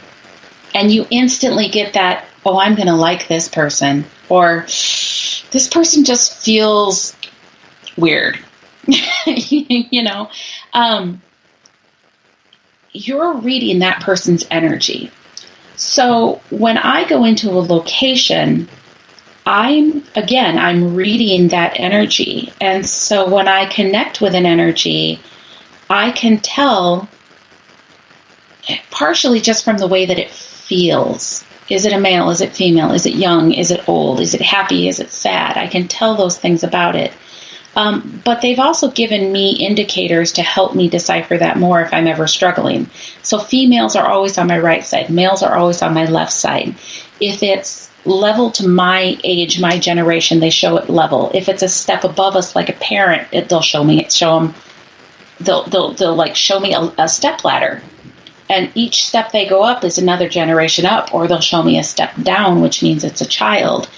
Speaker 4: and you instantly get that, oh, I'm going to like this person, or this person just feels weird. You know, you're reading that person's energy. So when I go into a location, I'm reading that energy. And so when I connect with an energy, I can tell partially just from the way that it feels. Is it a male? Is it female? Is it young? Is it old? Is it happy? Is it sad? I can tell those things about it. But they've also given me indicators to help me decipher that more if I'm ever struggling. So females are always on my right side. Males are always on my left side. If it's level to my age, my generation, they show it level. If it's a step above us, like a parent, they'll show me. They'll like show me a step ladder. And each step they go up is another generation up, or they'll show me a step down, which means it's a child.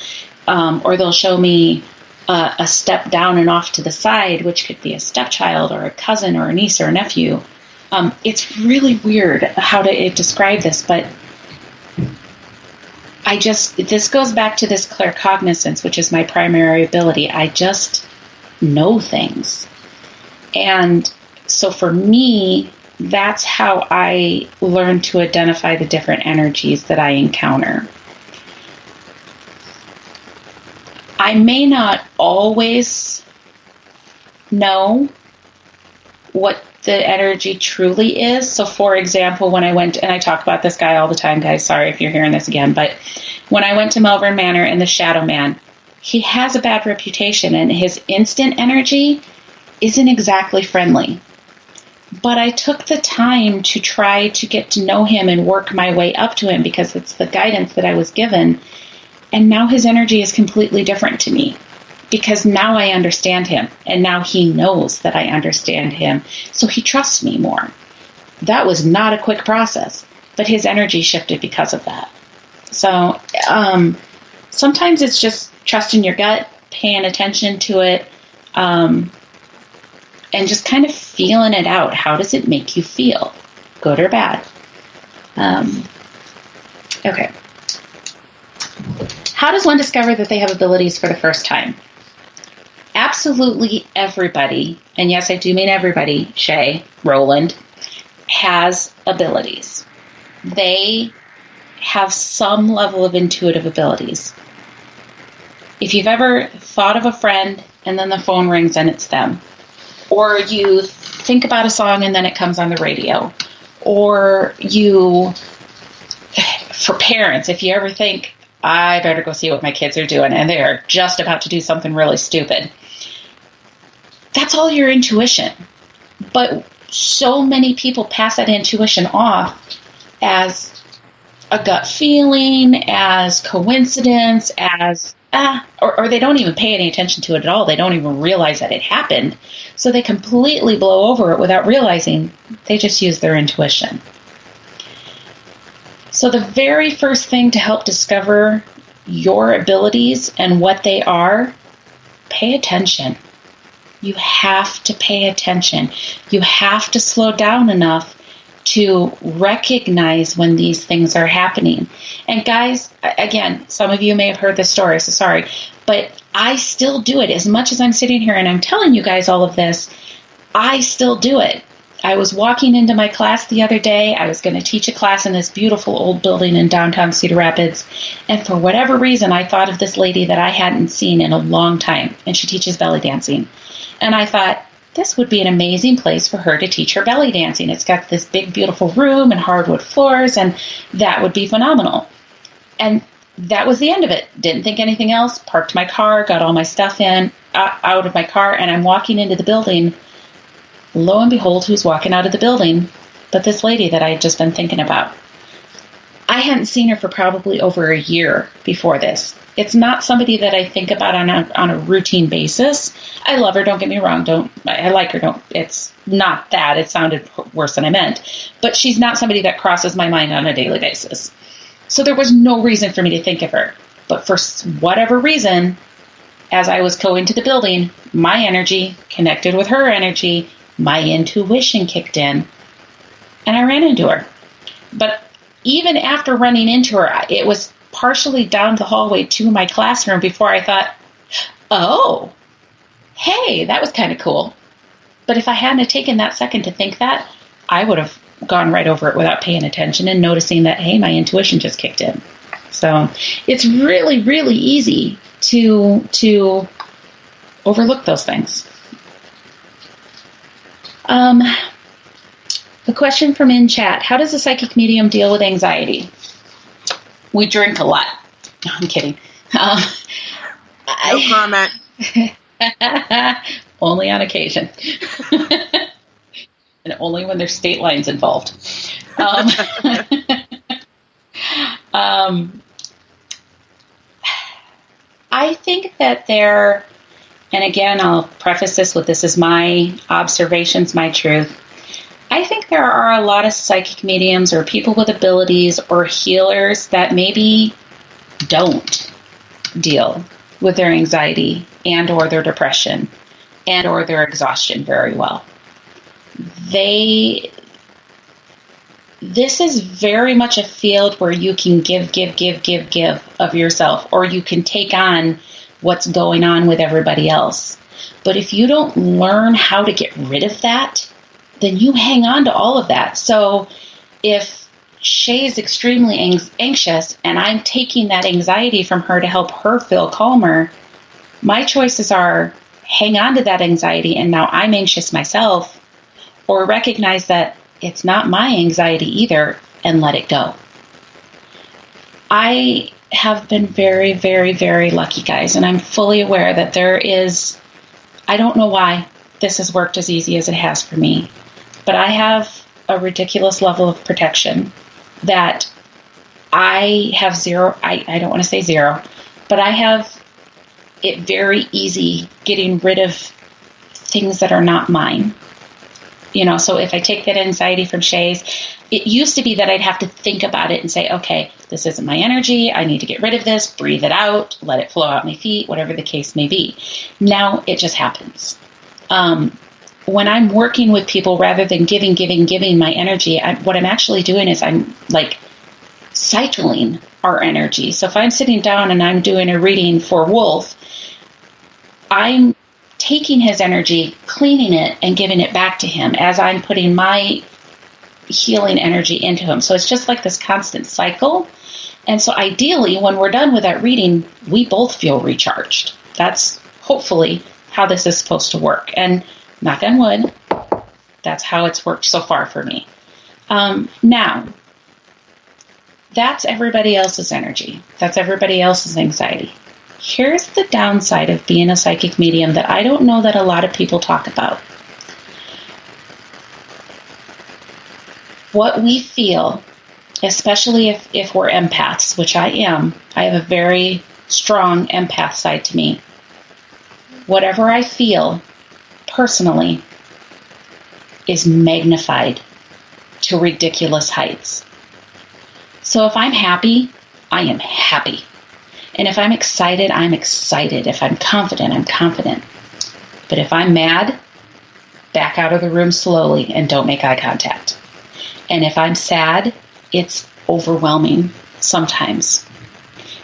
Speaker 4: Or they'll show me a step down and off to the side, which could be a stepchild or a cousin or a niece or a nephew. It's really weird how to describe this, but this goes back to this claircognizance, which is my primary ability. I just know things. And so for me, that's how I learn to identify the different energies that I encounter. I may not always know what the energy truly is. So for example, when I went, and I talk about this guy all the time, guys, sorry if you're hearing this again, but when I went to Melbourne Manor and the Shadow Man, he has a bad reputation and his instant energy isn't exactly friendly. But I took the time to try to get to know him and work my way up to him because it's the guidance that I was given. And now his energy is completely different to me because now I understand him and now he knows that I understand him. So he trusts me more. That was not a quick process, but his energy shifted because of that. So sometimes it's just trusting your gut, paying attention to it, and just kind of feeling it out. How does it make you feel? Good or bad? Okay. How does one discover that they have abilities for the first time? Absolutely everybody, and yes, I do mean everybody, Shay, Roland, has abilities. They have some level of intuitive abilities. If you've ever thought of a friend and then the phone rings and it's them, or you think about a song and then it comes on the radio, or for parents, if you ever think, I better go see what my kids are doing, and they are just about to do something really stupid, that's all your intuition. But so many people pass that intuition off as a gut feeling, as coincidence, as or they don't even pay any attention to it at all. They don't even realize that it happened. So they completely blow over it without realizing they just use their intuition. So the very first thing to help discover your abilities and what they are, pay attention. You have to pay attention. You have to slow down enough to recognize when these things are happening. And guys, again, some of you may have heard this story, so sorry, but I still do it. As much as I'm sitting here and I'm telling you guys all of this, I still do it. I was walking into my class the other day. I was going to teach a class in this beautiful old building in downtown Cedar Rapids. And for whatever reason, I thought of this lady that I hadn't seen in a long time. And she teaches belly dancing. And I thought, this would be an amazing place for her to teach her belly dancing. It's got this big, beautiful room and hardwood floors, and that would be phenomenal. And that was the end of it. Didn't think anything else. Parked my car, got all my stuff out of my car, and I'm walking into the building. Lo and behold, who's walking out of the building? But this lady that I had just been thinking about. I hadn't seen her for probably over a year before this. It's not somebody that I think about on a routine basis. I love her, don't get me wrong. I like her, it's not that. It sounded worse than I meant. But she's not somebody that crosses my mind on a daily basis. So there was no reason for me to think of her. But for whatever reason, as I was going to the building, my energy connected with her energy, my intuition kicked in, and I ran into her. But even after running into her, it was partially down the hallway to my classroom before I thought, oh, hey, that was kind of cool. But if I hadn't taken that second to think that, I would have gone right over it without paying attention and noticing that, hey, my intuition just kicked in. So it's really, really easy to overlook those things. The question from in chat, how does a psychic medium deal with anxiety? We drink a lot. No, I'm kidding.
Speaker 1: No comment.
Speaker 4: Only on occasion. And only when there's state lines involved. I think that and again, I'll preface this with this is my observations, my truth. I think there are a lot of psychic mediums or people with abilities or healers that maybe don't deal with their anxiety and or their depression and or their exhaustion very well. This is very much a field where you can give of yourself, or you can take on what's going on with everybody else. But if you don't learn how to get rid of that, then you hang on to all of that. So if Shay is extremely anxious and I'm taking that anxiety from her to help her feel calmer, my choices are hang on to that anxiety and now I'm anxious myself, or recognize that it's not my anxiety either and let it go. I have been very, very, very lucky, guys, and I'm fully aware that I don't know why this has worked as easy as it has for me, but I have a ridiculous level of protection that I have zero, I don't want to say zero, but I have it very easy getting rid of things that are not mine. So if I take that anxiety from Shay's, it used to be that I'd have to think about it and say, okay, this isn't my energy. I need to get rid of this, breathe it out, let it flow out my feet, whatever the case may be. Now it just happens. When I'm working with people, rather than giving my energy, what I'm actually doing is I'm like cycling our energy. So if I'm sitting down and I'm doing a reading for Wolf, I'm taking his energy, cleaning it, and giving it back to him as I'm putting my healing energy into him. So it's just like this constant cycle. And so ideally, when we're done with that reading, we both feel recharged. That's hopefully how this is supposed to work. And knock on wood, that's how it's worked so far for me. Now, that's everybody else's energy. That's everybody else's anxiety. Here's the downside of being a psychic medium that I don't know that a lot of people talk about. What we feel, especially if we're empaths, which I am, I have a very strong empath side to me. Whatever I feel personally is magnified to ridiculous heights. So if I'm happy, I am happy. And if I'm excited, I'm excited. If I'm confident, I'm confident. But if I'm mad, back out of the room slowly and don't make eye contact. And if I'm sad, it's overwhelming sometimes.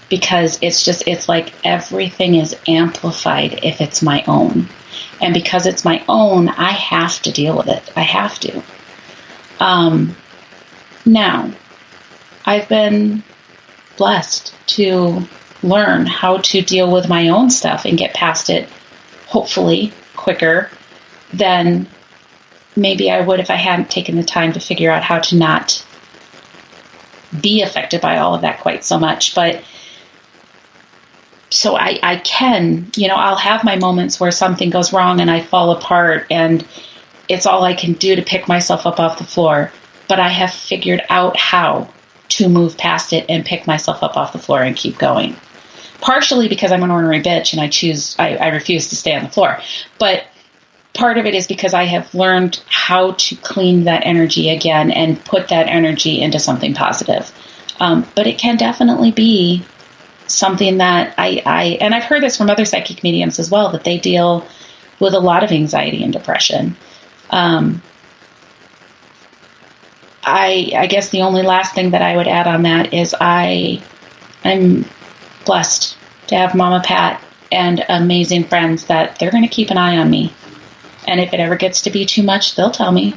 Speaker 4: Because it's like everything is amplified if it's my own. And because it's my own, I have to deal with it. I have to. Now, I've been blessed to learn how to deal with my own stuff and get past it, hopefully, quicker than maybe I would if I hadn't taken the time to figure out how to not be affected by all of that quite so much. But so I can, I'll have my moments where something goes wrong and I fall apart and it's all I can do to pick myself up off the floor. But I have figured out how to move past it and pick myself up off the floor and keep going. Partially because I'm an ornery bitch and I refuse to stay on the floor. But part of it is because I have learned how to clean that energy again and put that energy into something positive. But it can definitely be something that and I've heard this from other psychic mediums as well, that they deal with a lot of anxiety and depression. I guess the only last thing that I would add on that is I'm blessed to have Mama Pat and amazing friends that they're going to keep an eye on me. And if it ever gets to be too much, they'll tell me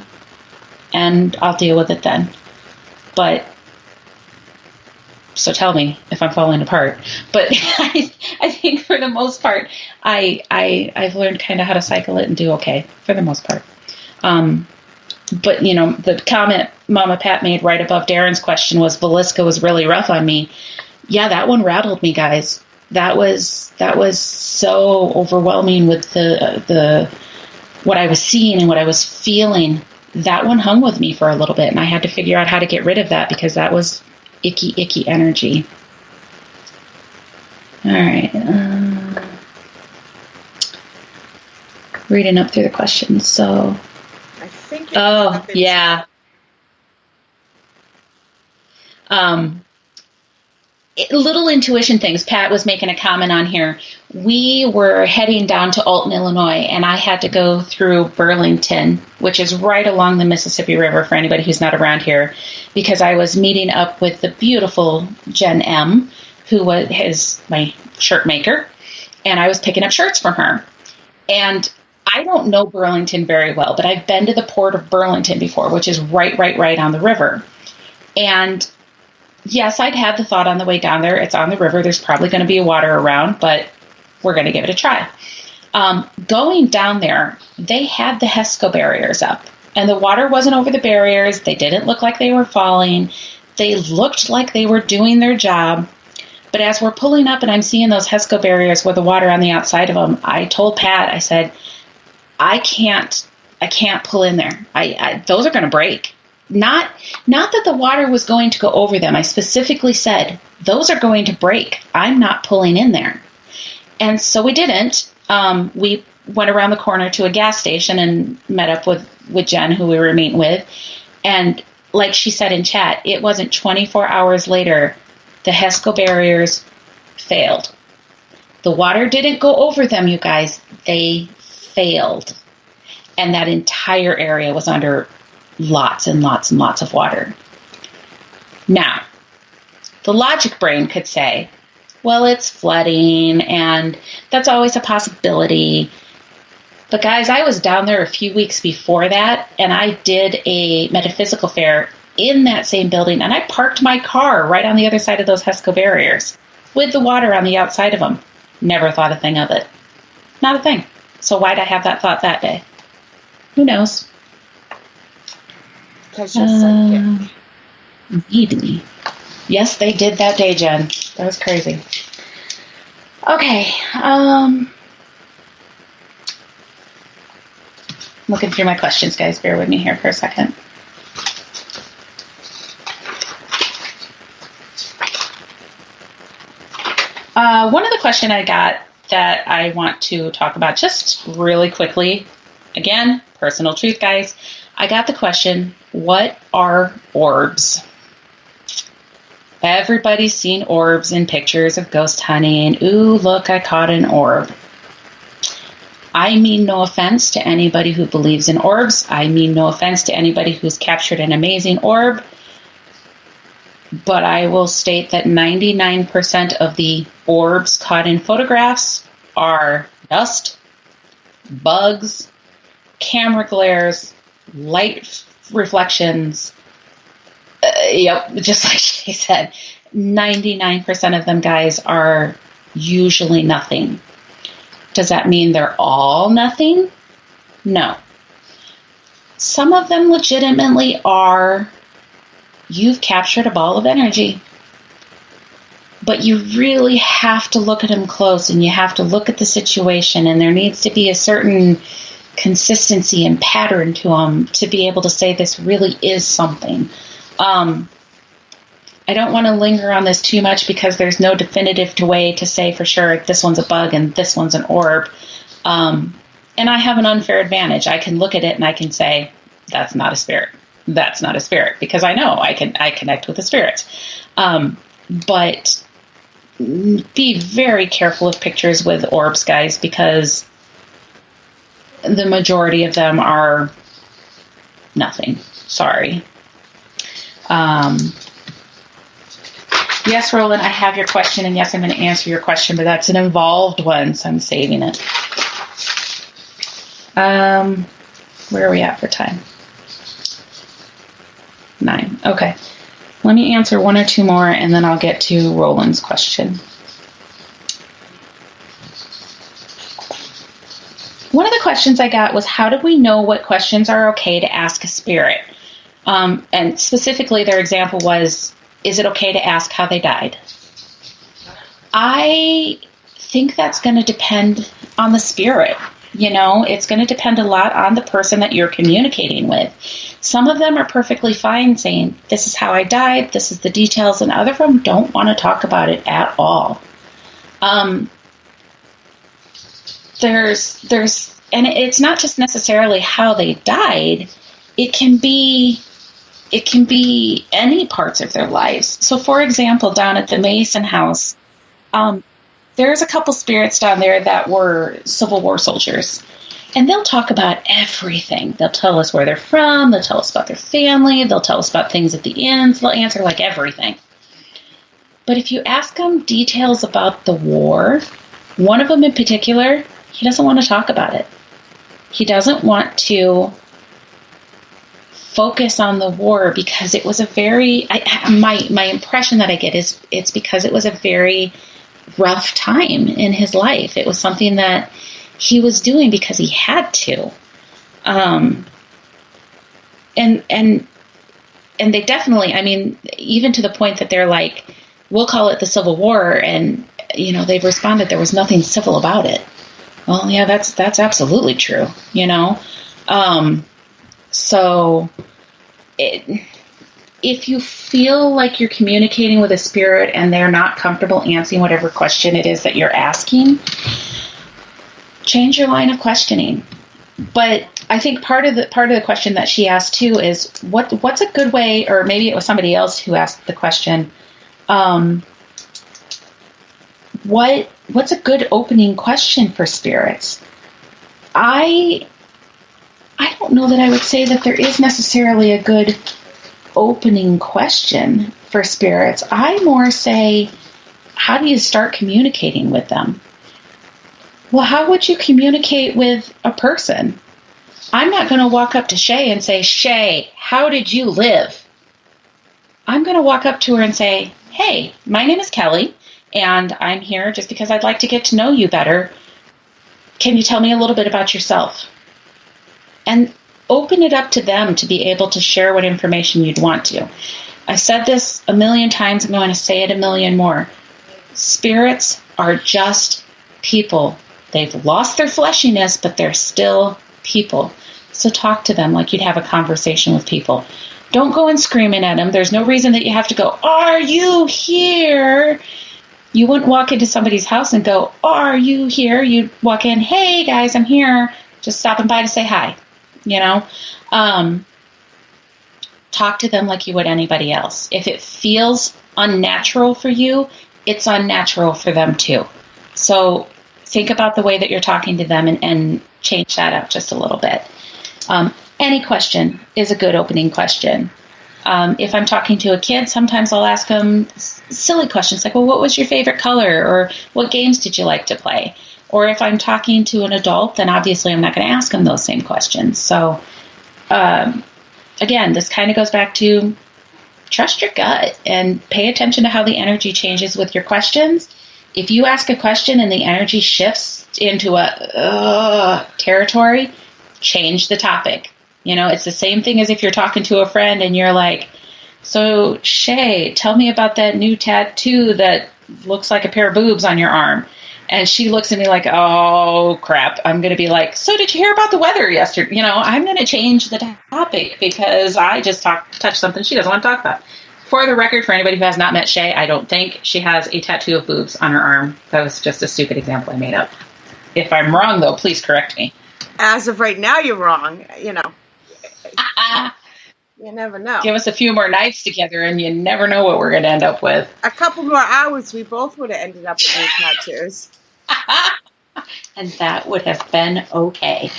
Speaker 4: and I'll deal with it then. But so tell me if I'm falling apart. But I think for the most part, I've learned kind of how to cycle it and do okay for the most part. But, the comment Mama Pat made right above Darren's question was, Velisca was really rough on me. Yeah, that one rattled me, guys. That was so overwhelming with the what I was seeing and what I was feeling. That one hung with me for a little bit, and I had to figure out how to get rid of that because that was icky energy. All right. Reading up through the questions. So,
Speaker 1: I think.
Speaker 4: Oh, yeah. Little intuition things. Pat was making a comment on here. We were heading down to Alton, Illinois, and I had to go through Burlington, which is right along the Mississippi River for anybody who's not around here, because I was meeting up with the beautiful Jen M., who is my shirt maker, and I was picking up shirts from her. And I don't know Burlington very well, but I've been to the port of Burlington before, which is right on the river. And yes, I'd had the thought on the way down there, it's on the river, there's probably going to be water around, but we're going to give it a try. Going down there, they had the HESCO barriers up, and the water wasn't over the barriers. They didn't look like they were falling. They looked like they were doing their job. But as we're pulling up and I'm seeing those HESCO barriers with the water on the outside of them, I told Pat, I said, I can't pull in there. Those are going to break. Not that the water was going to go over them. I specifically said, those are going to break. I'm not pulling in there. And so we didn't. We went around the corner to a gas station and met up with Jen, who we were meeting with. And like she said in chat, it wasn't 24 hours later, the HESCO barriers failed. The water didn't go over them, you guys. They failed. And that entire area was under lots and lots and lots of water. Now, the logic brain could say, well, it's flooding, and that's always a possibility. But guys, I was down there a few weeks before that, and I did a metaphysical fair in that same building, and I parked my car right on the other side of those HESCO barriers with the water on the outside of them. Never thought a thing of it. Not a thing. So why'd I have that thought that day? Who knows?
Speaker 1: Because you're psychic.
Speaker 4: Maybe. Yes, they did that day, Jen. That was crazy. Okay. Looking through my questions, guys. Bear with me here for a second. One of the questions I got that I want to talk about just really quickly, again, personal truth, guys. I got the question, what are orbs? Everybody's seen orbs in pictures of ghost hunting. Ooh, look, I caught an orb. I mean no offense to anybody who believes in orbs. I mean no offense to anybody who's captured an amazing orb. But I will state that 99% of the orbs caught in photographs are dust, bugs, camera glares, light reflections. Yep, just like she said, 99% of them, guys, are usually nothing. Does that mean they're all nothing? No. Some of them legitimately are, you've captured a ball of energy. But you really have to look at them close, and you have to look at the situation, and there needs to be a certain consistency and pattern to them to be able to say this really is something. I don't want to linger on this too much because there's no definitive way to say for sure this one's a bug and this one's an orb. And I have an unfair advantage. I can look at it and I can say, that's not a spirit. That's not a spirit, because I know I connect with the spirits. But be very careful of pictures with orbs, guys, because the majority of them are nothing. Sorry. Yes, Roland, I have your question, and yes, I'm going to answer your question, but that's an involved one, so I'm saving it. Where are we at for time? 9. Okay. Let me answer one or two more, and then I'll get to Roland's question. One of the questions I got was, how do we know what questions are okay to ask a spirit? And specifically, their example was, is it okay to ask how they died? I think that's going to depend on the spirit. You know, it's going to depend a lot on the person that you're communicating with. Some of them are perfectly fine saying, this is how I died, this is the details, and other of them don't want to talk about it at all. And it's not just necessarily how they died. It can be any parts of their lives. So, for example, down at the Mason house, there's a couple spirits down there that were Civil War soldiers. And they'll talk about everything. They'll tell us where they're from. They'll tell us about their family. They'll tell us about things at the inns. They'll answer like everything. But if you ask them details about the war, one of them in particular, he doesn't want to talk about it. He doesn't want to focus on the war because it was a very, my impression that I get is it's because it was a very rough time in his life. It was something that he was doing because he had to. And they definitely, I mean, even to the point that they're like, we'll call it the Civil War, and, you know, they've responded there was nothing civil about it. Well, yeah, that's absolutely true, you know? So if you feel like you're communicating with a spirit and they're not comfortable answering whatever question it is that you're asking, change your line of questioning. But I think part of the question that she asked too is what's a good way, or maybe it was somebody else who asked the question, what's a good opening question for spirits? I don't know that I would say that there is necessarily a good opening question for spirits. I more say, how do you start communicating with them? Well, how would you communicate with a person? I'm not going to walk up to Shay and say, Shay, how did you live? I'm going to walk up to her and say, hey, my name is Kelly, and I'm here just because I'd like to get to know you better. Can you tell me a little bit about yourself? And open it up to them to be able to share what information you'd want to. I said this a million times. I'm going to say it a million more. Spirits are just people. They've lost their fleshiness, but they're still people. So talk to them like you'd have a conversation with people. Don't go and screaming at them. There's no reason that you have to go, are you here? You wouldn't walk into somebody's house and go, are you here? You'd walk in, hey guys, I'm here. Just stopping by to say hi. You know, talk to them like you would anybody else. If it feels unnatural for you, it's unnatural for them too. So think about the way that you're talking to them and change that up just a little bit. Any question is a good opening question. If I'm talking to a kid, sometimes I'll ask them silly questions like, well, what was your favorite color? Or what games did you like to play? Or if I'm talking to an adult, then obviously I'm not going to ask them those same questions. So, again, this kind of goes back to trust your gut and pay attention to how the energy changes with your questions. If you ask a question and the energy shifts into a territory, change the topic. You know, it's the same thing as if you're talking to a friend and you're like, so Shay, tell me about that new tattoo that looks like a pair of boobs on your arm. And she looks at me like, oh, crap. I'm going to be like, so did you hear about the weather yesterday? You know, I'm going to change the topic because I just touched something she doesn't want to talk about. For the record, for anybody who has not met Shay, I don't think she has a tattoo of boobs on her arm. That was just a stupid example I made up. If I'm wrong, though, please correct me.
Speaker 3: As of right now, you're wrong. You know. You never know.
Speaker 4: Give us a few more nights together and you never know what we're going to end up with.
Speaker 3: A couple more hours, we both would have ended up with new tattoos.
Speaker 4: And that would have been okay.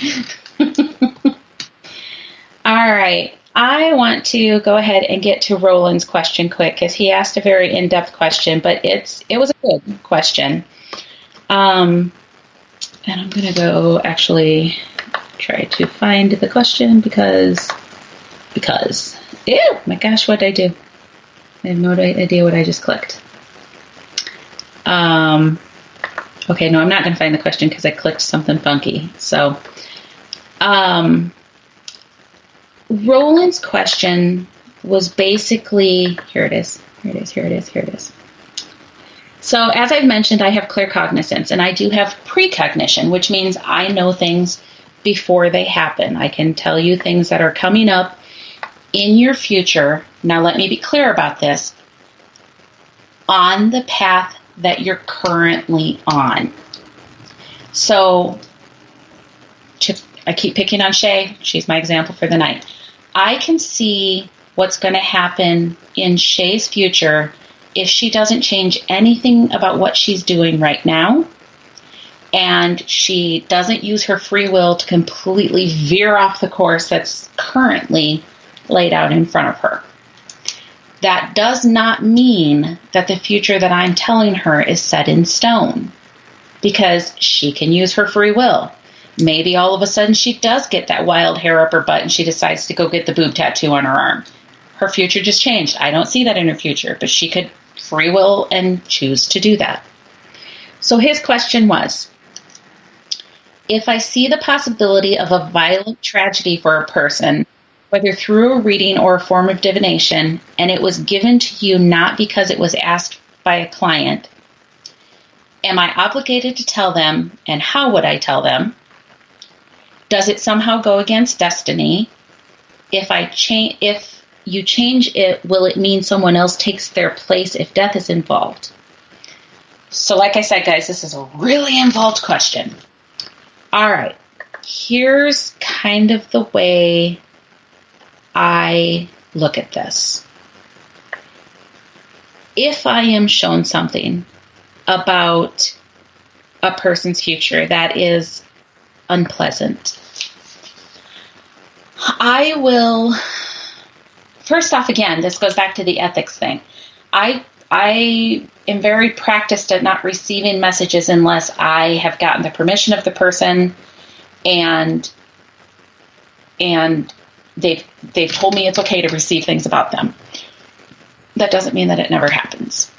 Speaker 4: All right. I want to go ahead and get to Roland's question quick because he asked a very in-depth question, but it was a good question. And I'm going to go actually try to find the question because, ew, my gosh, what did I do? I have no idea what I just clicked. Okay, no, I'm not going to find the question because I clicked something funky. So, Roland's question was basically, here it is. So, as I've mentioned, I have clear cognizance, and I do have precognition, which means I know things before they happen. I can tell you things that are coming up in your future. Now, let me be clear about this. On the path that you're currently on. So, I keep picking on Shay. She's my example for the night. I can see what's going to happen in Shay's future if she doesn't change anything about what she's doing right now, and she doesn't use her free will to completely veer off the course that's currently laid out in front of her. That does not mean that the future that I'm telling her is set in stone, because she can use her free will. Maybe all of a sudden she does get that wild hair up her butt and she decides to go get the boob tattoo on her arm. Her future just changed. I don't see that in her future, but she could free will and choose to do that. So his question was, if I see the possibility of a violent tragedy for a person, whether through a reading or a form of divination, and it was given to you not because it was asked by a client, am I obligated to tell them, and how would I tell them? Does it somehow go against destiny? If you change it, will it mean someone else takes their place if death is involved? So like I said, guys, this is a really involved question. All right, here's kind of the way I look at this. If I am shown something about a person's future that is unpleasant, I will, first off, again, this goes back to the ethics thing. I am very practiced at not receiving messages unless I have gotten the permission of the person and they've told me it's okay to receive things about them. That doesn't mean that it never happens.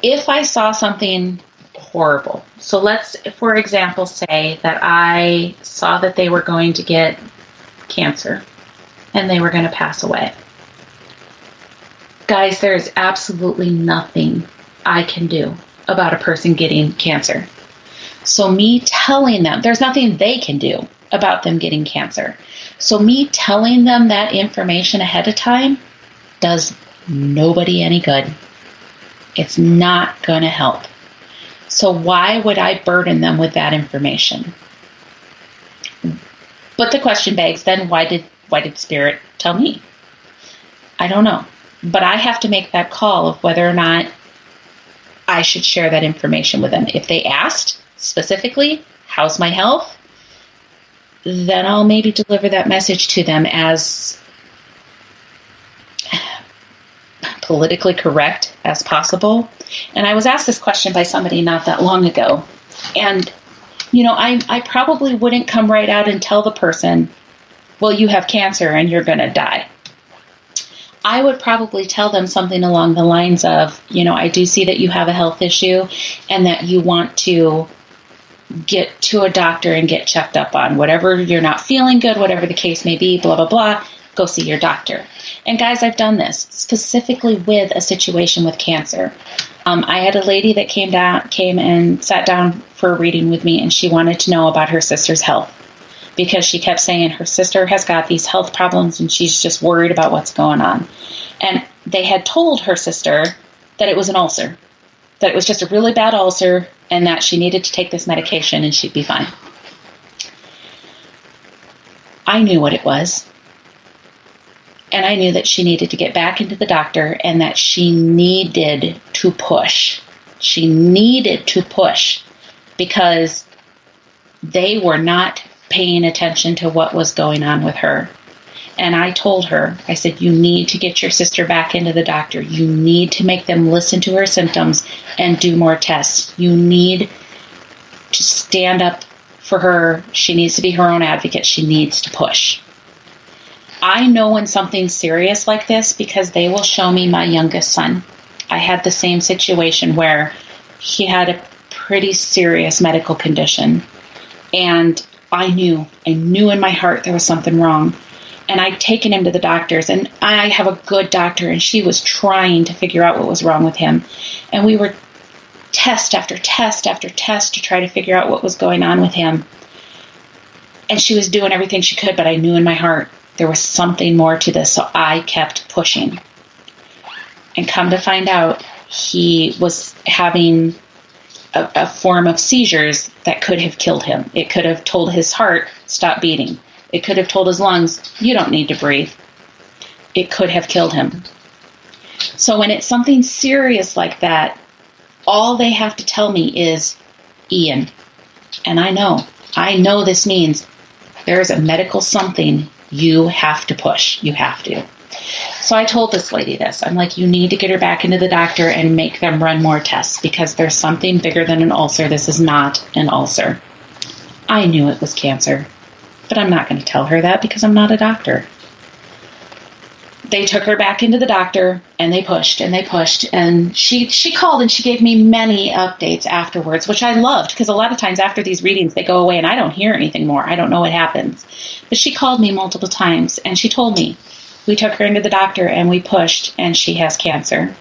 Speaker 4: If I saw something horrible, so let's, for example, say that I saw that they were going to get cancer and they were going to pass away. Guys, there's absolutely nothing I can do about a person getting cancer. So me telling them, there's nothing they can do about them getting cancer. So me telling them that information ahead of time does nobody any good. It's not going to help. So why would I burden them with that information? But the question begs, then why did Spirit tell me? I don't know. But I have to make that call of whether or not I should share that information with them. If they asked specifically, how's my health? Then I'll maybe deliver that message to them as politically correct as possible. And I was asked this question by somebody not that long ago. And, you know, I probably wouldn't come right out and tell the person, well, you have cancer and you're going to die. I would probably tell them something along the lines of, you know, I do see that you have a health issue and that you want to get to a doctor and get checked up on. Whatever you're not feeling good, whatever the case may be, blah, blah, blah, go see your doctor. And guys, I've done this specifically with a situation with cancer. I had a lady that came and sat down for a reading with me, and she wanted to know about her sister's health because she kept saying her sister has got these health problems and she's just worried about what's going on. And they had told her sister that it was an ulcer, that it was just a really bad ulcer and that she needed to take this medication and she'd be fine. I knew what it was. And I knew that she needed to get back into the doctor and that she needed to push. She needed to push because they were not paying attention to what was going on with her. And I told her, I said, you need to get your sister back into the doctor. You need to make them listen to her symptoms and do more tests. You need to stand up for her. She needs to be her own advocate. She needs to push. I know when something's serious like this because they will show me my youngest son. I had the same situation where he had a pretty serious medical condition. And I knew in my heart there was something wrong. And I'd taken him to the doctors, and I have a good doctor, and she was trying to figure out what was wrong with him. And we were test after test after test to try to figure out what was going on with him. And she was doing everything she could, but I knew in my heart there was something more to this, so I kept pushing. And come to find out, he was having a form of seizures that could have killed him. It could have told his heart, stop beating. It could have told his lungs, you don't need to breathe. It could have killed him. So when it's something serious like that, all they have to tell me is, Ian. And I know this means there's a medical something you have to push. You have to. So I told this lady this. I'm like, you need to get her back into the doctor and make them run more tests because there's something bigger than an ulcer. This is not an ulcer. I knew it was cancer, but I'm not going to tell her that because I'm not a doctor. They took her back into the doctor and they pushed and she called and she gave me many updates afterwards, which I loved because a lot of times after these readings they go away and I don't hear anything more. I don't know what happens. But she called me multiple times and she told me we took her into the doctor and we pushed and she has cancer.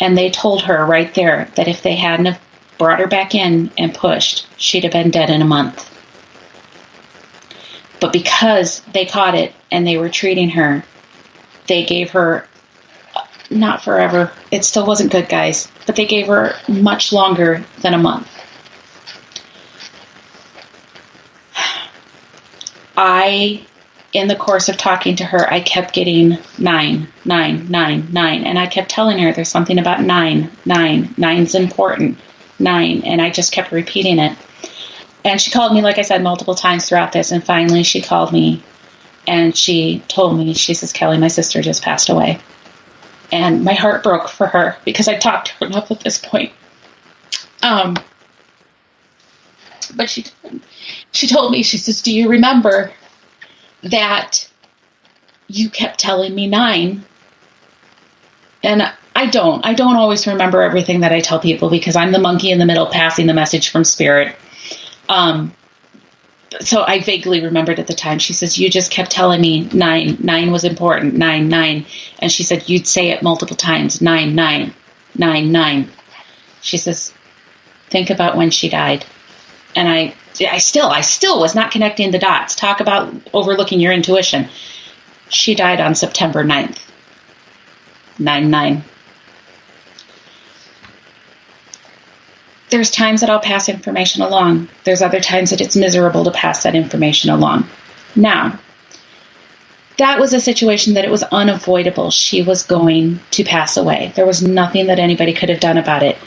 Speaker 4: And they told her right there that if they hadn't have brought her back in and pushed, she'd have been dead in a month. But because they caught it and they were treating her, they gave her, not forever, it still wasn't good, guys, but they gave her much longer than a month. In the course of talking to her, I kept getting 9, 9, 9, 9, and I kept telling her there's something about 9, 9, 9's important, 9, and I just kept repeating it. And she called me, like I said, multiple times throughout this, and finally she called me and she told me, she says, Kelly, my sister just passed away. And my heart broke for her because I talked to her enough at this point. But she told me, she says, do you remember that you kept telling me 9? And I don't always remember everything that I tell people because I'm the monkey in the middle passing the message from spirit. So I vaguely remembered at the time. She says, you just kept telling me 9. 9 was important. 9, 9. And she said, you'd say it multiple times. 9, 9, 9, 9. She says, think about when she died. And I still was not connecting the dots. Talk about overlooking your intuition. She died on September 9th. 9, 9. There's times that I'll pass information along. There's other times that it's miserable to pass that information along. Now, that was a situation that it was unavoidable. She was going to pass away. There was nothing that anybody could have done about it,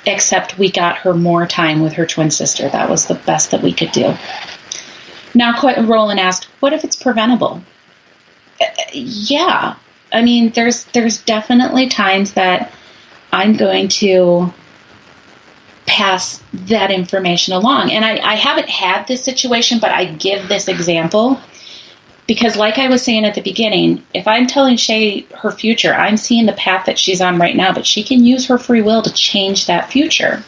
Speaker 4: except we got her more time with her twin sister. That was the best that we could do. Now, Roland asked, what if it's preventable? Yeah. I mean, there's definitely times that I'm going to pass that information along. And I haven't had this situation, but I give this example because like I was saying at the beginning, if I'm telling Shay her future, I'm seeing the path that she's on right now, but she can use her free will to change that future.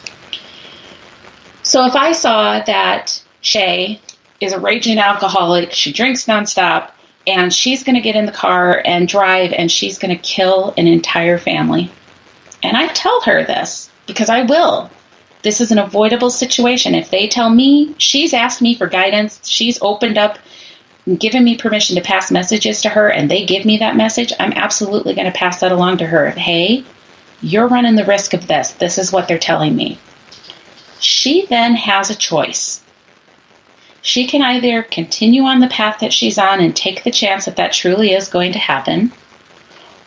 Speaker 4: So if I saw that Shay is a raging alcoholic, she drinks nonstop, and she's going to get in the car and drive, and she's going to kill an entire family. And I tell her this, because I will. This is an avoidable situation. If they tell me, she's asked me for guidance, she's opened up and given me permission to pass messages to her, and they give me that message, I'm absolutely going to pass that along to her. Hey, you're running the risk of this. This is what they're telling me. She then has a choice. She can either continue on the path that she's on and take the chance that that truly is going to happen,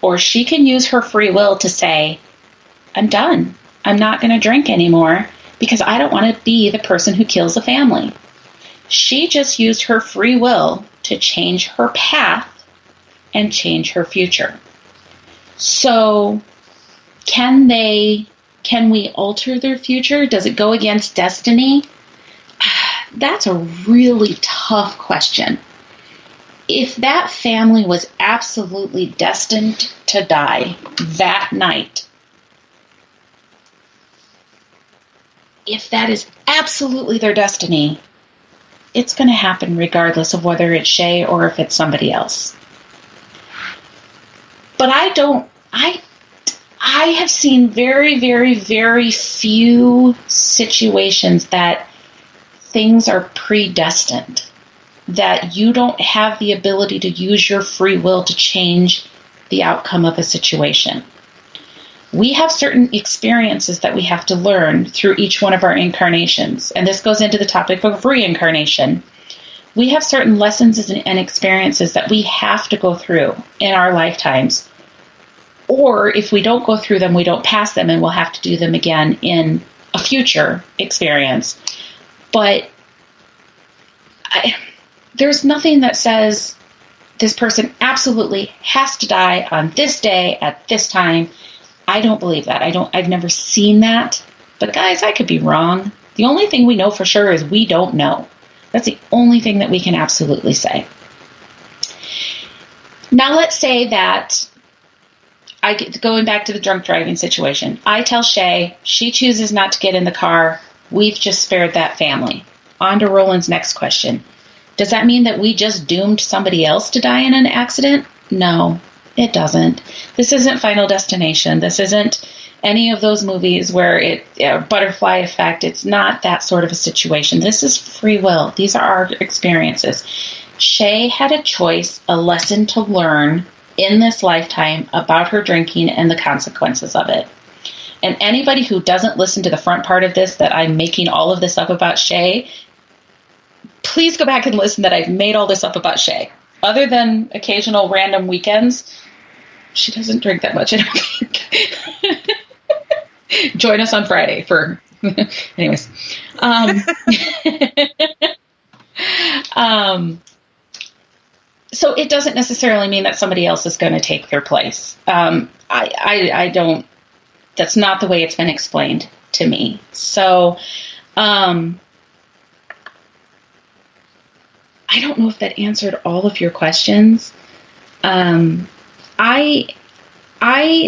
Speaker 4: or she can use her free will to say, I'm done. I'm not going to drink anymore because I don't want to be the person who kills a family. She just used her free will to change her path and change her future. So can we alter their future? Does it go against destiny? That's a really tough question. If that family was absolutely destined to die that night, if that is absolutely their destiny, it's going to happen regardless of whether it's Shay or if it's somebody else. But I have seen very, very, very few situations that things are predestined, that you don't have the ability to use your free will to change the outcome of a situation. We have certain experiences that we have to learn through each one of our incarnations, and this goes into the topic of reincarnation. We have certain lessons and experiences that we have to go through in our lifetimes, or if we don't go through them, we don't pass them, and we'll have to do them again in a future experience. But there's nothing that says this person absolutely has to die on this day at this time. I don't believe that. I've never seen that. But guys, I could be wrong. The only thing we know for sure is we don't know. That's the only thing that we can absolutely say. Now let's say that going back to the drunk driving situation. I tell Shay, she chooses not to get in the car. We've just spared that family. On to Roland's next question. Does that mean that we just doomed somebody else to die in an accident? No, it doesn't. This isn't Final Destination. This isn't any of those movies where butterfly effect. It's not that sort of a situation. This is free will. These are our experiences. Shay had a choice, a lesson to learn in this lifetime about her drinking and the consequences of it. And anybody who doesn't listen to the front part of this, that I'm making all of this up about Shay, please go back and listen that I've made all this up about Shay. Other than occasional random weekends, she doesn't drink that much, I don't think. Join us on Friday for... Anyways. So it doesn't necessarily mean that somebody else is going to take their place. I don't... That's not the way it's been explained to me. So, I don't know if that answered all of your questions. I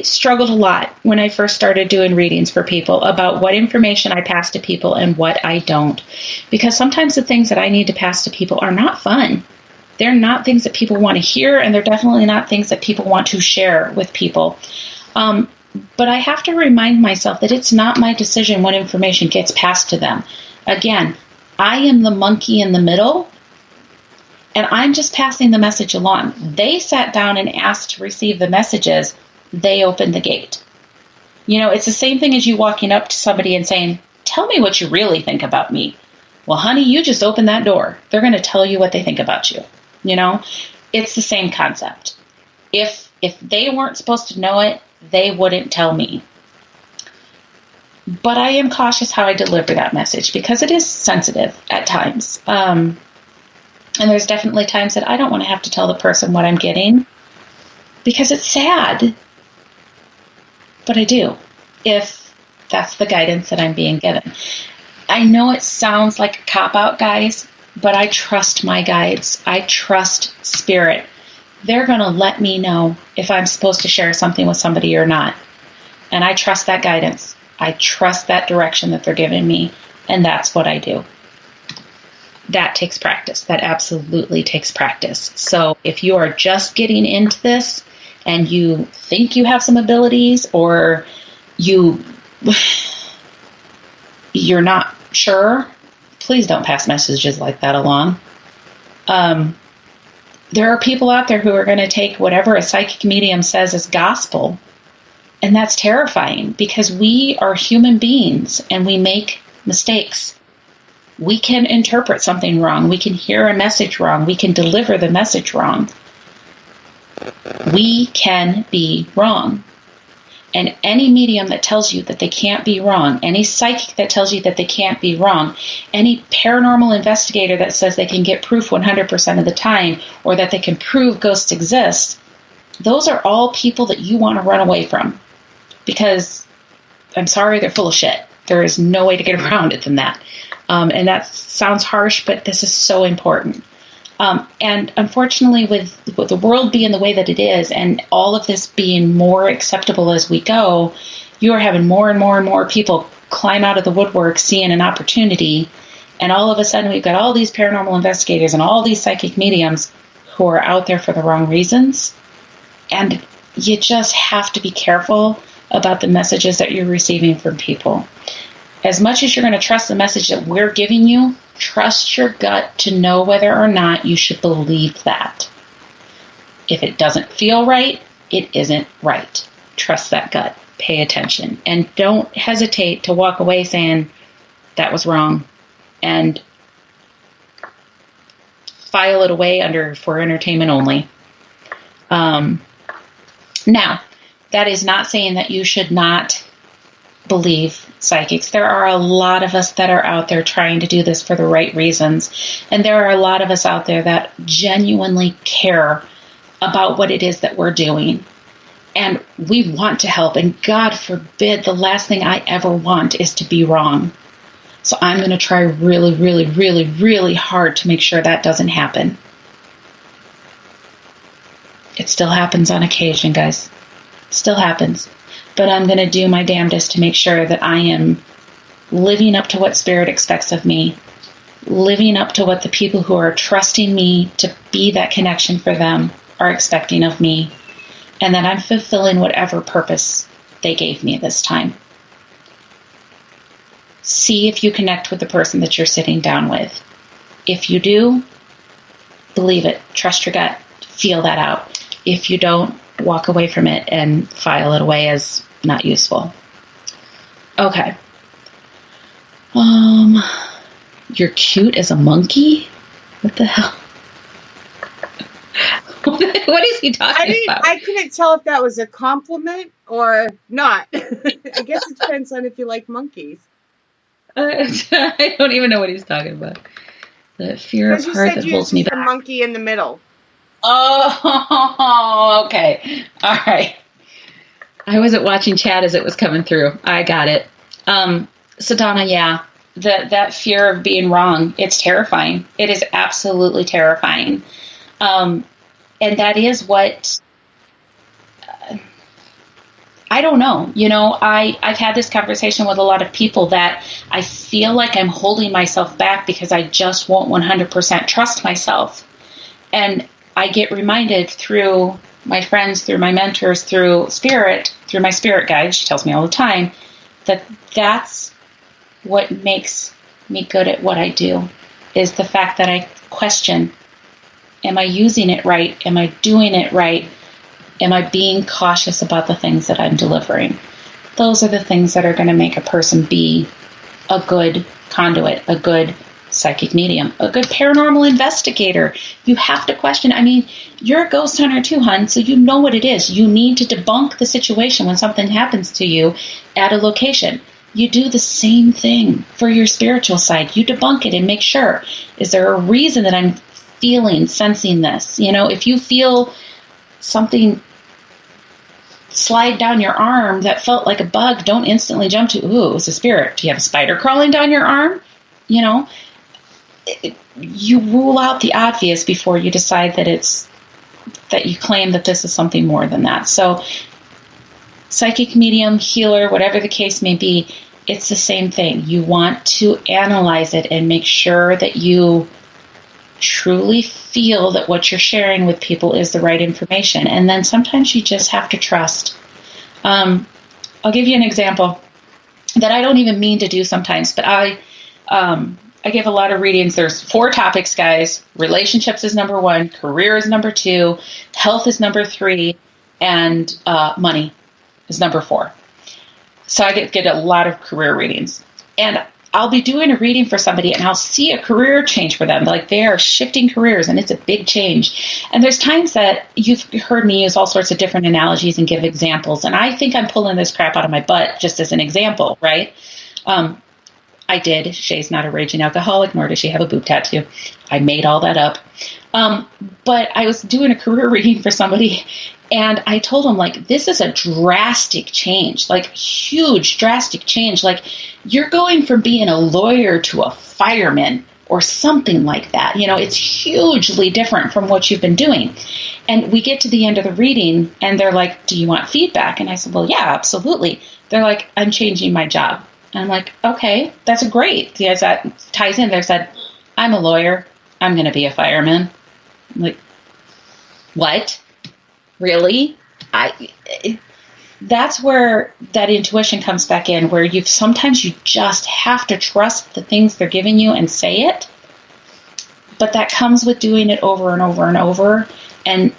Speaker 4: struggled a lot when I first started doing readings for people about what information I pass to people and what I don't. Because sometimes the things that I need to pass to people are not fun. They're not things that people want to hear, and they're definitely not things that people want to share with people. But I have to remind myself that it's not my decision what information gets passed to them. Again, I am the monkey in the middle, and I'm just passing the message along. They sat down and asked to receive the messages. They opened the gate. You know, it's the same thing as you walking up to somebody and saying, tell me what you really think about me. Well, honey, you just opened that door. They're going to tell you what they think about you. You know, it's the same concept. If they weren't supposed to know it, they wouldn't tell me. But I am cautious how I deliver that message because it is sensitive at times. And there's definitely times that I don't want to have to tell the person what I'm getting because it's sad. But I do, if that's the guidance that I'm being given. I know it sounds like a cop-out, guys, but I trust my guides. I trust spirit. They're going to let me know if I'm supposed to share something with somebody or not. And I trust that guidance. I trust that direction that they're giving me. And that's what I do. That takes practice. That absolutely takes practice. So if you are just getting into this and you think you have some abilities, or you're not sure, please don't pass messages like that along. There are people out there who are going to take whatever a psychic medium says as gospel. And that's terrifying, because we are human beings and we make mistakes. We can interpret something wrong. We can hear a message wrong. We can deliver the message wrong. We can be wrong. And any medium that tells you that they can't be wrong, any psychic that tells you that they can't be wrong, any paranormal investigator that says they can get proof 100% of the time, or that they can prove ghosts exist, those are all people that you want to run away from. Because, I'm sorry, they're full of shit. There is no way to get around it than that. And that sounds harsh, but this is so important. And unfortunately, with the world being the way that it is, and all of this being more acceptable as we go, you are having more and more and more people climb out of the woodwork seeing an opportunity. And all of a sudden, we've got all these paranormal investigators and all these psychic mediums who are out there for the wrong reasons. And you just have to be careful about the messages that you're receiving from people. As much as you're going to trust the message that we're giving you, trust your gut to know whether or not you should believe that. If it doesn't feel right, it isn't right. Trust that gut. Pay attention. And don't hesitate to walk away saying, that was wrong. And file it away under for entertainment only. Now, that is not saying that you should not believe psychics. There are a lot of us that are out there trying to do this for the right reasons. And there are a lot of us out there that genuinely care about what it is that we're doing. And we want to help. And God forbid, the last thing I ever want is to be wrong. So I'm going to try really, really, really, really hard to make sure that doesn't happen. It still happens on occasion, guys. It still happens. But I'm going to do my damnedest to make sure that I am living up to what Spirit expects of me, living up to what the people who are trusting me to be that connection for them are expecting of me, and that I'm fulfilling whatever purpose they gave me this time. See if you connect with the person that you're sitting down with. If you do, believe it. Trust your gut. Feel that out. If you don't, walk away from it and file it away as not useful. Okay. You're cute as a monkey? What the hell? What is he talking about?
Speaker 3: I couldn't tell if that was a compliment or not. I guess it depends on if you like monkeys.
Speaker 4: I don't even know what he's talking about. The fear of heart that holds me back.
Speaker 3: The monkey in the middle.
Speaker 4: Oh, okay. All right. I wasn't watching chat as it was coming through. I got it. So Donna, yeah, that fear of being wrong, it's terrifying. It is absolutely terrifying. And that is what, I don't know. You know, I've had this conversation with a lot of people that I feel like I'm holding myself back because I just won't 100% trust myself. And I get reminded through my friends, through my mentors, through Spirit, through my spirit guide, she tells me all the time, that that's what makes me good at what I do, is the fact that I question, am I using it right? Am I doing it right? Am I being cautious about the things that I'm delivering? Those are the things that are going to make a person be a good conduit, a good psychic medium, a good paranormal investigator. You have to question. I mean, you're a ghost hunter too, hon, so you know what it is. You need to debunk the situation when something happens to you at a location. You do the same thing for your spiritual side. You debunk it and make sure, is there a reason that I'm feeling, sensing this? You know, if you feel something slide down your arm that felt like a bug, don't instantly jump to, ooh, it was a spirit. Do you have a spider crawling down your arm? You know, you rule out the obvious before you decide that you claim that this is something more than that. So psychic medium, healer, whatever the case may be, it's the same thing. You want to analyze it and make sure that you truly feel that what you're sharing with people is the right information. And then sometimes you just have to trust. I'll give you an example that I don't even mean to do sometimes, but I give a lot of readings. There's 4 topics, guys. Relationships is number 1, career is number 2, health is number 3, and money is number 4. So I get a lot of career readings. And I'll be doing a reading for somebody and I'll see a career change for them. Like they are shifting careers and it's a big change. And there's times that you've heard me use all sorts of different analogies and give examples. And I think I'm pulling this crap out of my butt just as an example, right? I did. Shay's not a raging alcoholic, nor does she have a boob tattoo. I made all that up. But I was doing a career reading for somebody and I told them, like, this is a drastic change, like huge drastic change. Like you're going from being a lawyer to a fireman or something like that. You know, it's hugely different from what you've been doing. And we get to the end of the reading and they're like, do you want feedback? And I said, well, yeah, absolutely. They're like, I'm changing my job. And I'm like, okay, that's great. Yes, that ties in. They said, I'm a lawyer. I'm going to be a fireman. I'm like, what? Really? That's where that intuition comes back in, where sometimes you just have to trust the things they're giving you and say it. But that comes with doing it over and over and over and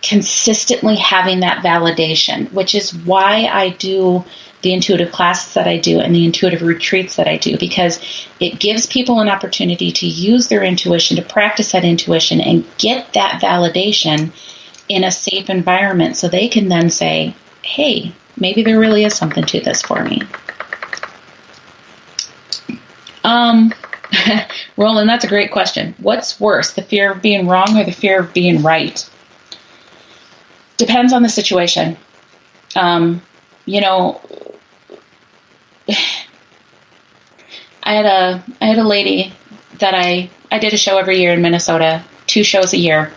Speaker 4: consistently having that validation, which is why I do the intuitive classes that I do and the intuitive retreats that I do, because it gives people an opportunity to use their intuition, to practice that intuition and get that validation in a safe environment so they can then say, hey, maybe there really is something to this for me. Roland, that's a great question. What's worse, the fear of being wrong or the fear of being right? Depends on the situation. You know, I had a lady that I did a show every year in Minnesota, 2 shows a year.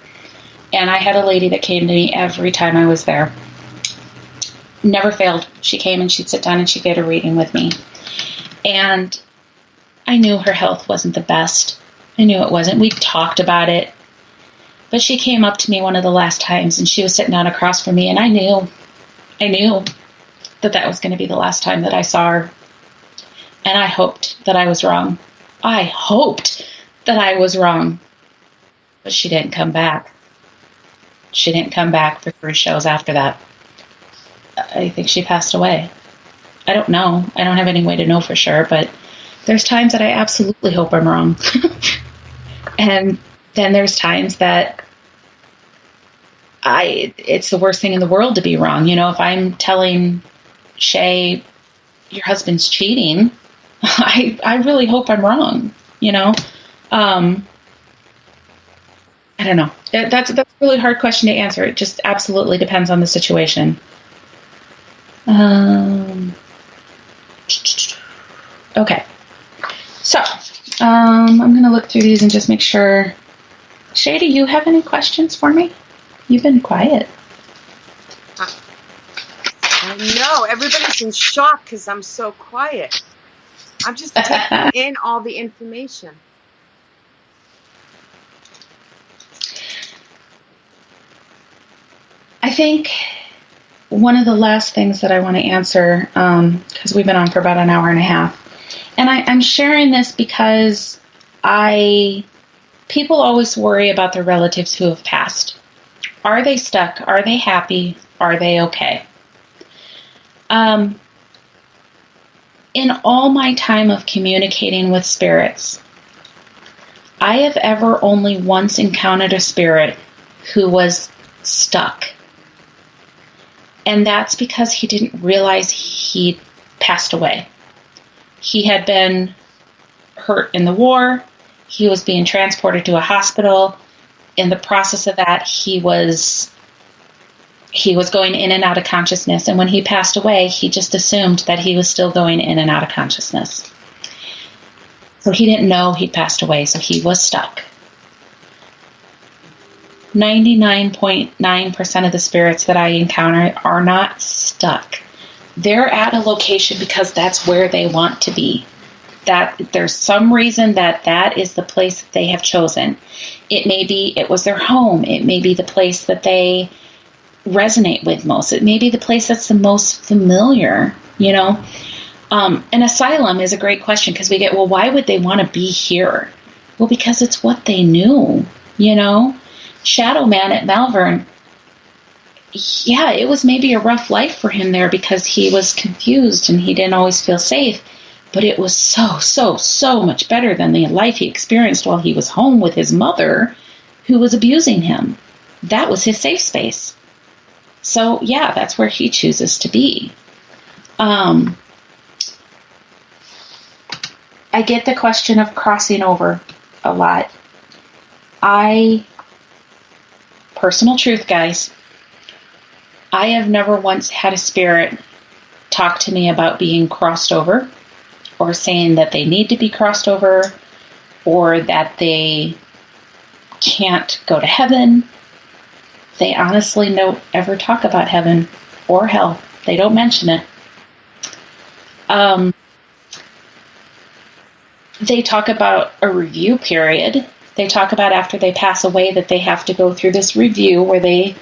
Speaker 4: And I had a lady that came to me every time I was there. Never failed. She came and she'd sit down and she'd get a reading with me. And I knew her health wasn't the best. I knew it wasn't. We talked about it. But she came up to me one of the last times and she was sitting down across from me. And I knew that was going to be the last time that I saw her. And I hoped that I was wrong. I hoped that I was wrong. But she didn't come back. She didn't come back for 3 shows after that. I think she passed away. I don't know. I don't have any way to know for sure, but there's times that I absolutely hope I'm wrong. And then there's times that it's the worst thing in the world to be wrong. You know, if I'm telling Shay, your husband's cheating, I really hope I'm wrong, you know? I don't know. That's a really hard question to answer. It just absolutely depends on the situation. Okay. So, I'm going to look through these and just make sure. Shay, do you have any questions for me? You've been quiet.
Speaker 3: I know. Everybody's in shock because I'm so quiet. I'm just taking in all the information.
Speaker 4: I think one of the last things that I want to answer, because we've been on for about an hour and a half, and I'm sharing this because people always worry about their relatives who have passed. Are they stuck? Are they happy? Are they okay? In all my time of communicating with spirits, I have ever only once encountered a spirit who was stuck. And that's because he didn't realize he'd passed away. He had been hurt in the war. He was being transported to a hospital. In the process of that, he was going in and out of consciousness. And when he passed away, he just assumed that he was still going in and out of consciousness. So he didn't know he'd passed away, so he was stuck. 99.9% of the spirits that I encounter are not stuck. they're at a location because that's where they want to be. That there's some reason that is the place that they have chosen. It may be it was their home. It may be the place that they resonate with most. It may be the place that's the most familiar, you know. An asylum is a great question because we get, well, why would they want to be here? Well, because it's what they knew, you know. Shadow Man at Malvern, yeah, it was maybe a rough life for him there because he was confused and he didn't always feel safe. But it was so much better than the life he experienced while he was home with his mother, who was abusing him. That was his safe space. So, yeah, that's where he chooses to be. I get the question of crossing over a lot. Personal truth, guys, I have never once had a spirit talk to me about being crossed over, or saying that they need to be crossed over, or that they can't go to heaven. They honestly don't ever talk about heaven or hell. They don't mention it. They talk about a review period. They talk about after they pass away that they have to go through this review where they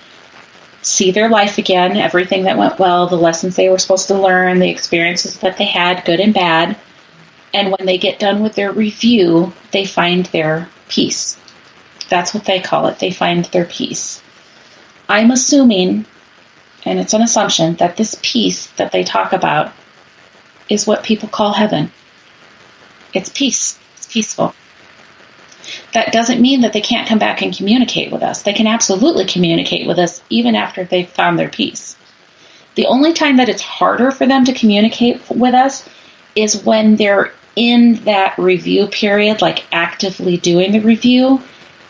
Speaker 4: see their life again, everything that went well, the lessons they were supposed to learn, the experiences that they had, good and bad. And when they get done with their review, they find their peace. That's what they call it. They find their peace. I'm assuming, and it's an assumption, that this peace that they talk about is what people call heaven. It's peace. It's peaceful. That doesn't mean that they can't come back and communicate with us. They can absolutely communicate with us even after they've found their peace. The only time that it's harder for them to communicate with us is when they're in that review period, like actively doing the review.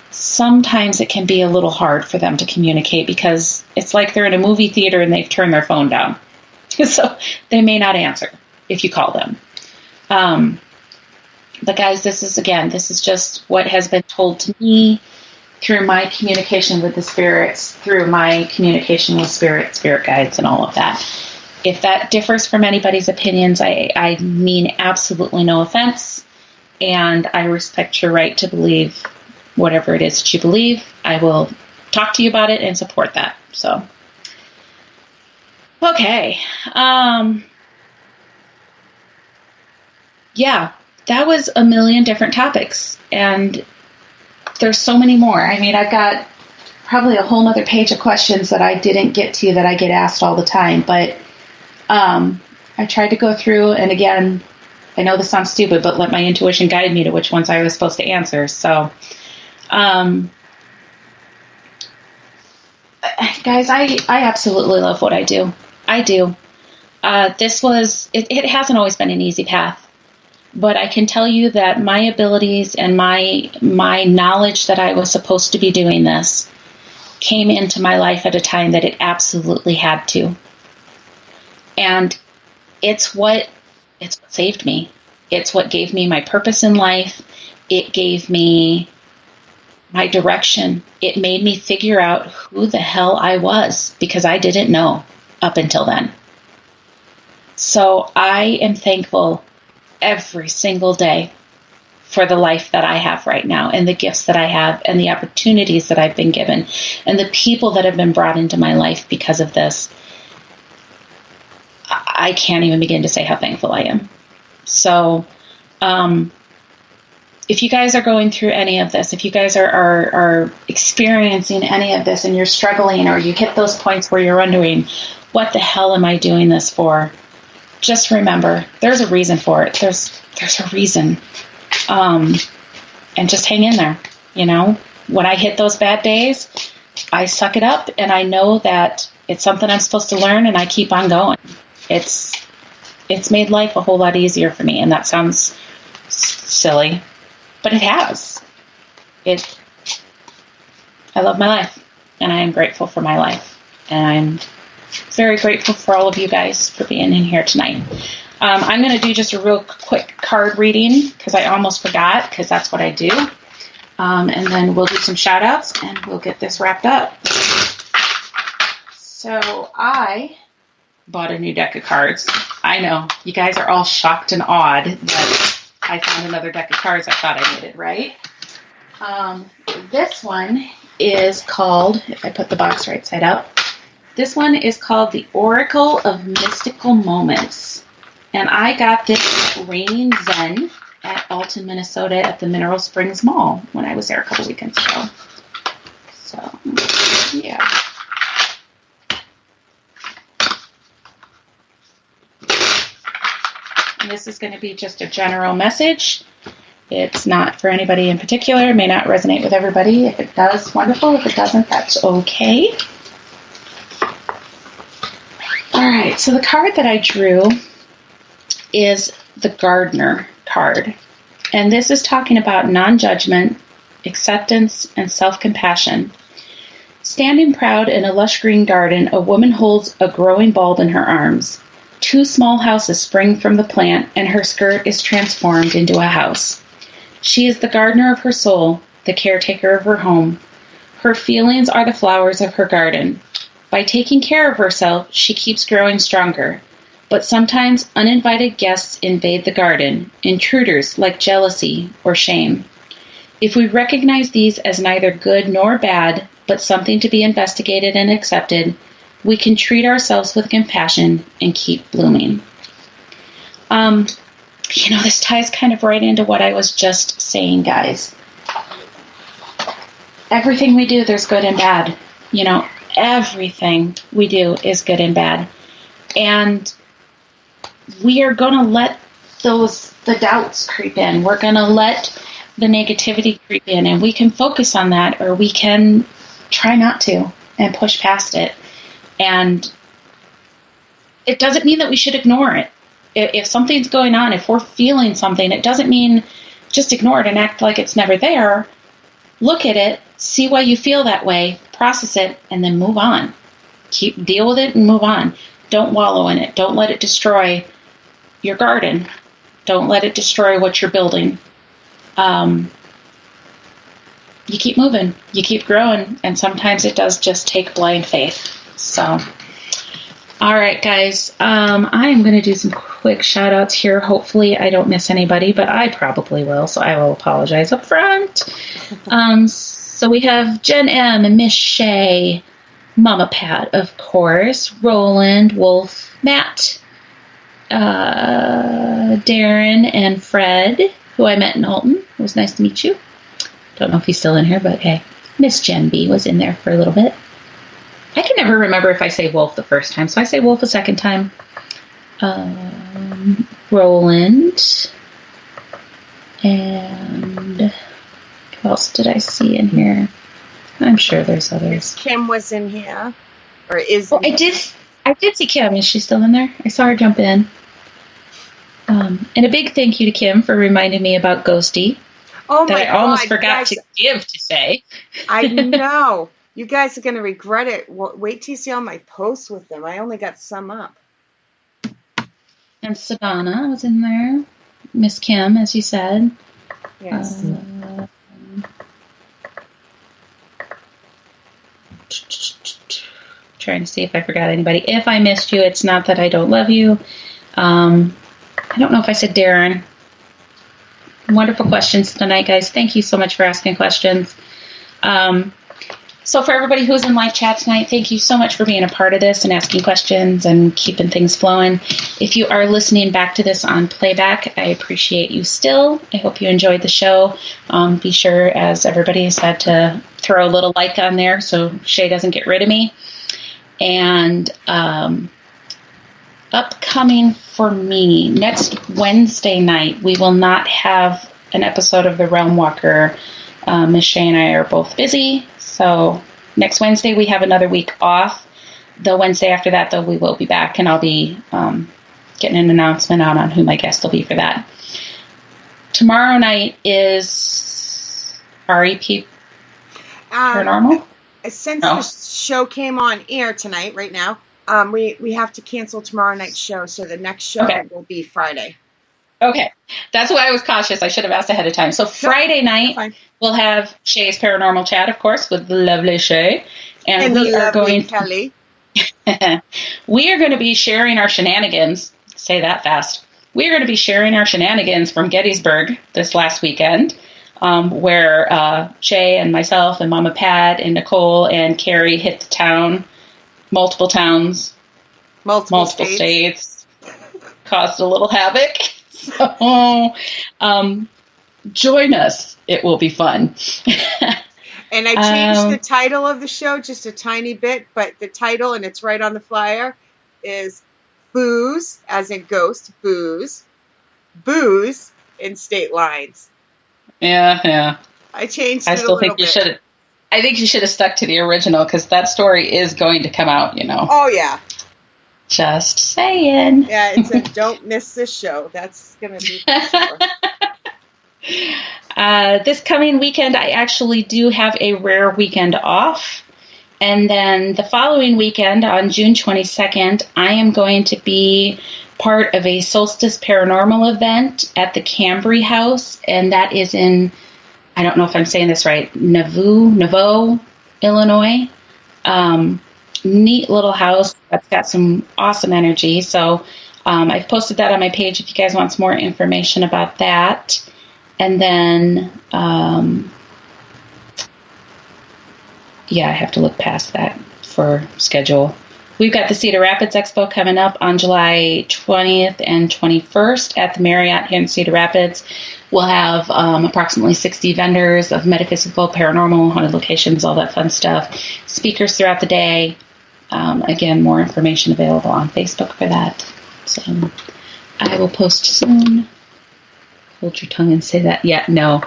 Speaker 4: Sometimes it can be a little hard for them to communicate because it's like they're in a movie theater and they've turned their phone down. So they may not answer if you call them. But guys, this is just what has been told to me through my communication with the spirits, through my communication with spirit guides and all of that. If that differs from anybody's opinions, I mean absolutely no offense, and I respect your right to believe whatever it is that you believe. I will talk to you about it and support that. So, okay. Yeah, that was a million different topics, and there's so many more. I mean, I've got probably a whole nother page of questions that I didn't get to that I get asked all the time, but I tried to go through, and again, I know this sounds stupid, but let my intuition guide me to which ones I was supposed to answer. So, guys, I absolutely love what I do. I do. It hasn't always been an easy path, but I can tell you that my abilities and my knowledge that I was supposed to be doing this came into my life at a time that it absolutely had to. And it's what saved me. It's what gave me my purpose in life. It gave me my direction. It made me figure out who the hell I was, because I didn't know up until then. So I am thankful every single day for the life that I have right now, and the gifts that I have, and the opportunities that I've been given, and the people that have been brought into my life because of this. I can't even begin to say how thankful I am. So, if you guys are going through any of this, if you guys are experiencing any of this and you're struggling, or you hit those points where you're wondering, what the hell am I doing this for? Just remember, there's a reason for it. There's a reason. And just hang in there. You know, when I hit those bad days, I suck it up, and I know that it's something I'm supposed to learn, and I keep on going. It's made life a whole lot easier for me, and that sounds silly, but it has. I love my life, and I am grateful for my life, and I'm very grateful for all of you guys for being in here tonight. I'm going to do just a real quick card reading because I almost forgot, because that's what I do. And then we'll do some shout outs and we'll get this wrapped up. So I bought a new deck of cards. I know, you guys are all shocked and awed that I found another deck of cards I thought I needed, right? This one is called, if I put the box right side out, this one is called the Oracle of Mystical Moments. And I got this Raining Zen at Alton, Minnesota at the Mineral Springs Mall when I was there a couple weekends ago. So, yeah. And this is going to be just a general message. It's not for anybody in particular. It may not resonate with everybody. If it does, wonderful. If it doesn't, that's okay. All right, so the card that I drew is the Gardener card. And this is talking about non-judgment, acceptance, and self-compassion. Standing proud in a lush green garden, a woman holds a growing bulb in her arms. 2 small houses spring from the plant, and her skirt is transformed into a house. She is the gardener of her soul, the caretaker of her home. Her feelings are the flowers of her garden. By taking care of herself, she keeps growing stronger. But sometimes uninvited guests invade the garden, intruders like jealousy or shame. If we recognize these as neither good nor bad, but something to be investigated and accepted, we can treat ourselves with compassion and keep blooming. This ties kind of right into what I was just saying, guys. Everything we do, there's good and bad. Everything we do is good and bad. And we are going to let the doubts creep in. We're going to let the negativity creep in, and we can focus on that, or we can try not to and push past it. And it doesn't mean that we should ignore it. If something's going on, if we're feeling something, it doesn't mean just ignore it and act like it's never there. Look at it, see why you feel that way, process it, and then move on. Deal with it and move on. Don't wallow in it. Don't let it destroy your garden. Don't let it destroy what you're building. You keep moving. You keep growing. And sometimes it does just take blind faith. So, all right, guys. I am going to do some quick shout outs here. Hopefully I don't miss anybody, but I probably will. So I will apologize up front. So we have Jen M. and Miss Shay, Mama Pat, of course, Roland, Wolf, Matt, Darren, and Fred, who I met in Alton. It was nice to meet you. Don't know if he's still in here, but hey, Miss Jen B was in there for a little bit. I can never remember if I say Wolf the first time, so I say Wolf a second time. Roland, and who else did I see in here? I'm sure there's others.
Speaker 3: Kim was in here, or is?
Speaker 4: Oh, I did see Kim. Is she still in there? I saw her jump in. And a big thank you to Kim for reminding me about Ghosty.
Speaker 3: Oh my
Speaker 4: that I almost
Speaker 3: God,
Speaker 4: forgot
Speaker 3: guys,
Speaker 4: to give to say.
Speaker 3: I know. You guys are going to regret it. Wait till you see all my posts with them. I only got some up.
Speaker 4: And Savannah was in there. Miss Kim, as you said.
Speaker 3: Yes.
Speaker 4: Trying to see if I forgot anybody. If I missed you, it's not that I don't love you. I don't know if I said Darren. Wonderful questions tonight, guys. Thank you so much for asking questions. So for everybody who's in live chat tonight, thank you so much for being a part of this and asking questions and keeping things flowing. If you are listening back to this on playback, I appreciate you still. I hope you enjoyed the show. Be sure, as everybody said, to throw a little like on there so Shay doesn't get rid of me. And upcoming for me, next Wednesday night, we will not have an episode of The Realm Walker. Miss Shay and I are both busy. So next Wednesday, we have another week off. The Wednesday after that, though, we will be back, and I'll be getting an announcement out on who my guest will be for that. Tomorrow night is REP Paranormal?
Speaker 3: Since the show came on air tonight, right now, we have to cancel tomorrow night's show, so the next show will be Friday.
Speaker 4: Okay. That's why I was cautious. I should have asked ahead of time. So Friday night, we'll have Shay's Paranormal Chat, of course, with the lovely Shay. And we are going
Speaker 3: Kelly.
Speaker 4: We are going to be sharing our shenanigans. Say that fast. We are going to be sharing our shenanigans from Gettysburg this last weekend, where Shay and myself and Mama Pat and Nicole and Carrie hit the town, multiple towns, multiple states, caused a little havoc. So join us. It will be fun.
Speaker 3: And I changed the title of the show just a tiny bit, but the title, and it's right on the flyer, is Booze, as in ghost, booze in state lines.
Speaker 4: Yeah.
Speaker 3: I changed it
Speaker 4: I still
Speaker 3: a little
Speaker 4: think you
Speaker 3: bit.
Speaker 4: should. I think you should have stuck to the original because that story is going to come out.
Speaker 3: Oh yeah.
Speaker 4: Just saying.
Speaker 3: Yeah, it said don't miss this show. That's gonna be for sure.
Speaker 4: This coming weekend, I actually do have a rare weekend off. And then the following weekend, on June 22nd, I am going to be part of a Solstice Paranormal event at the Cambry House. And that is in, I don't know if I'm saying this right, Nauvoo, Illinois. Neat little house that's got some awesome energy. So I've posted that on my page if you guys want some more information about that. And then, I have to look past that for schedule. We've got the Cedar Rapids Expo coming up on July 20th and 21st at the Marriott here in Cedar Rapids. We'll have approximately 60 vendors of metaphysical, paranormal, haunted locations, all that fun stuff. Speakers throughout the day. Again, more information available on Facebook for that. So I will post soon. Hold your tongue and say that. Yeah, no.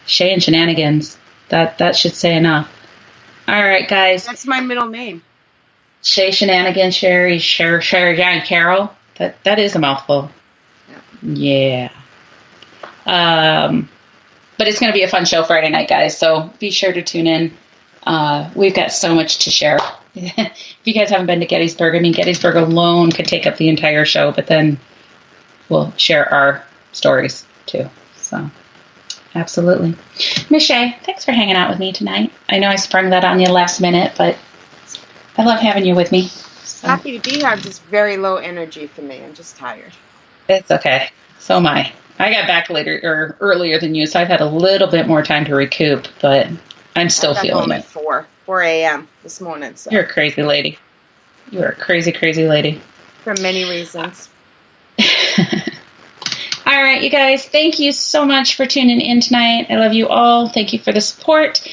Speaker 4: Shay and Shenanigans. That should say enough. All right, guys.
Speaker 3: That's my middle name.
Speaker 4: Shay, Shenanigans, Sherry, John, Carol. That is a mouthful. Yeah. But it's going to be a fun show Friday night, guys. So be sure to tune in. We've got so much to share. If you guys haven't been to Gettysburg, Gettysburg alone could take up the entire show, but then we'll share our stories too. So, absolutely. Miss Shay, thanks for hanging out with me tonight. I know I sprung that on you last minute, but I love having you with me. So.
Speaker 3: Happy to be here. I'm just very low energy for me. I'm just tired.
Speaker 4: It's okay. So am I. I got back earlier than you, so I've had a little bit more time to recoup, but I'm still feeling it.
Speaker 3: 4 a.m. this morning. So.
Speaker 4: You're a crazy lady. You are a crazy, crazy lady.
Speaker 3: For many reasons.
Speaker 4: All right, you guys, thank you so much for tuning in tonight. I love you all. Thank you for the support.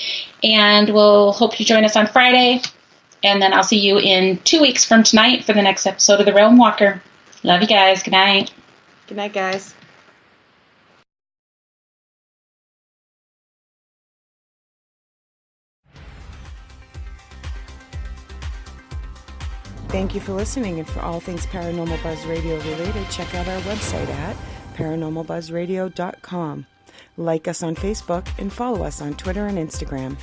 Speaker 4: And we'll hope you join us on Friday. And then I'll see you in 2 weeks from tonight for the next episode of The Realm Walker. Love you guys. Good night.
Speaker 3: Good night, guys. Thank you for listening, and for all things Paranormal Buzz Radio related, check out our website at paranormalbuzzradio.com. Like us on Facebook and follow us on Twitter and Instagram.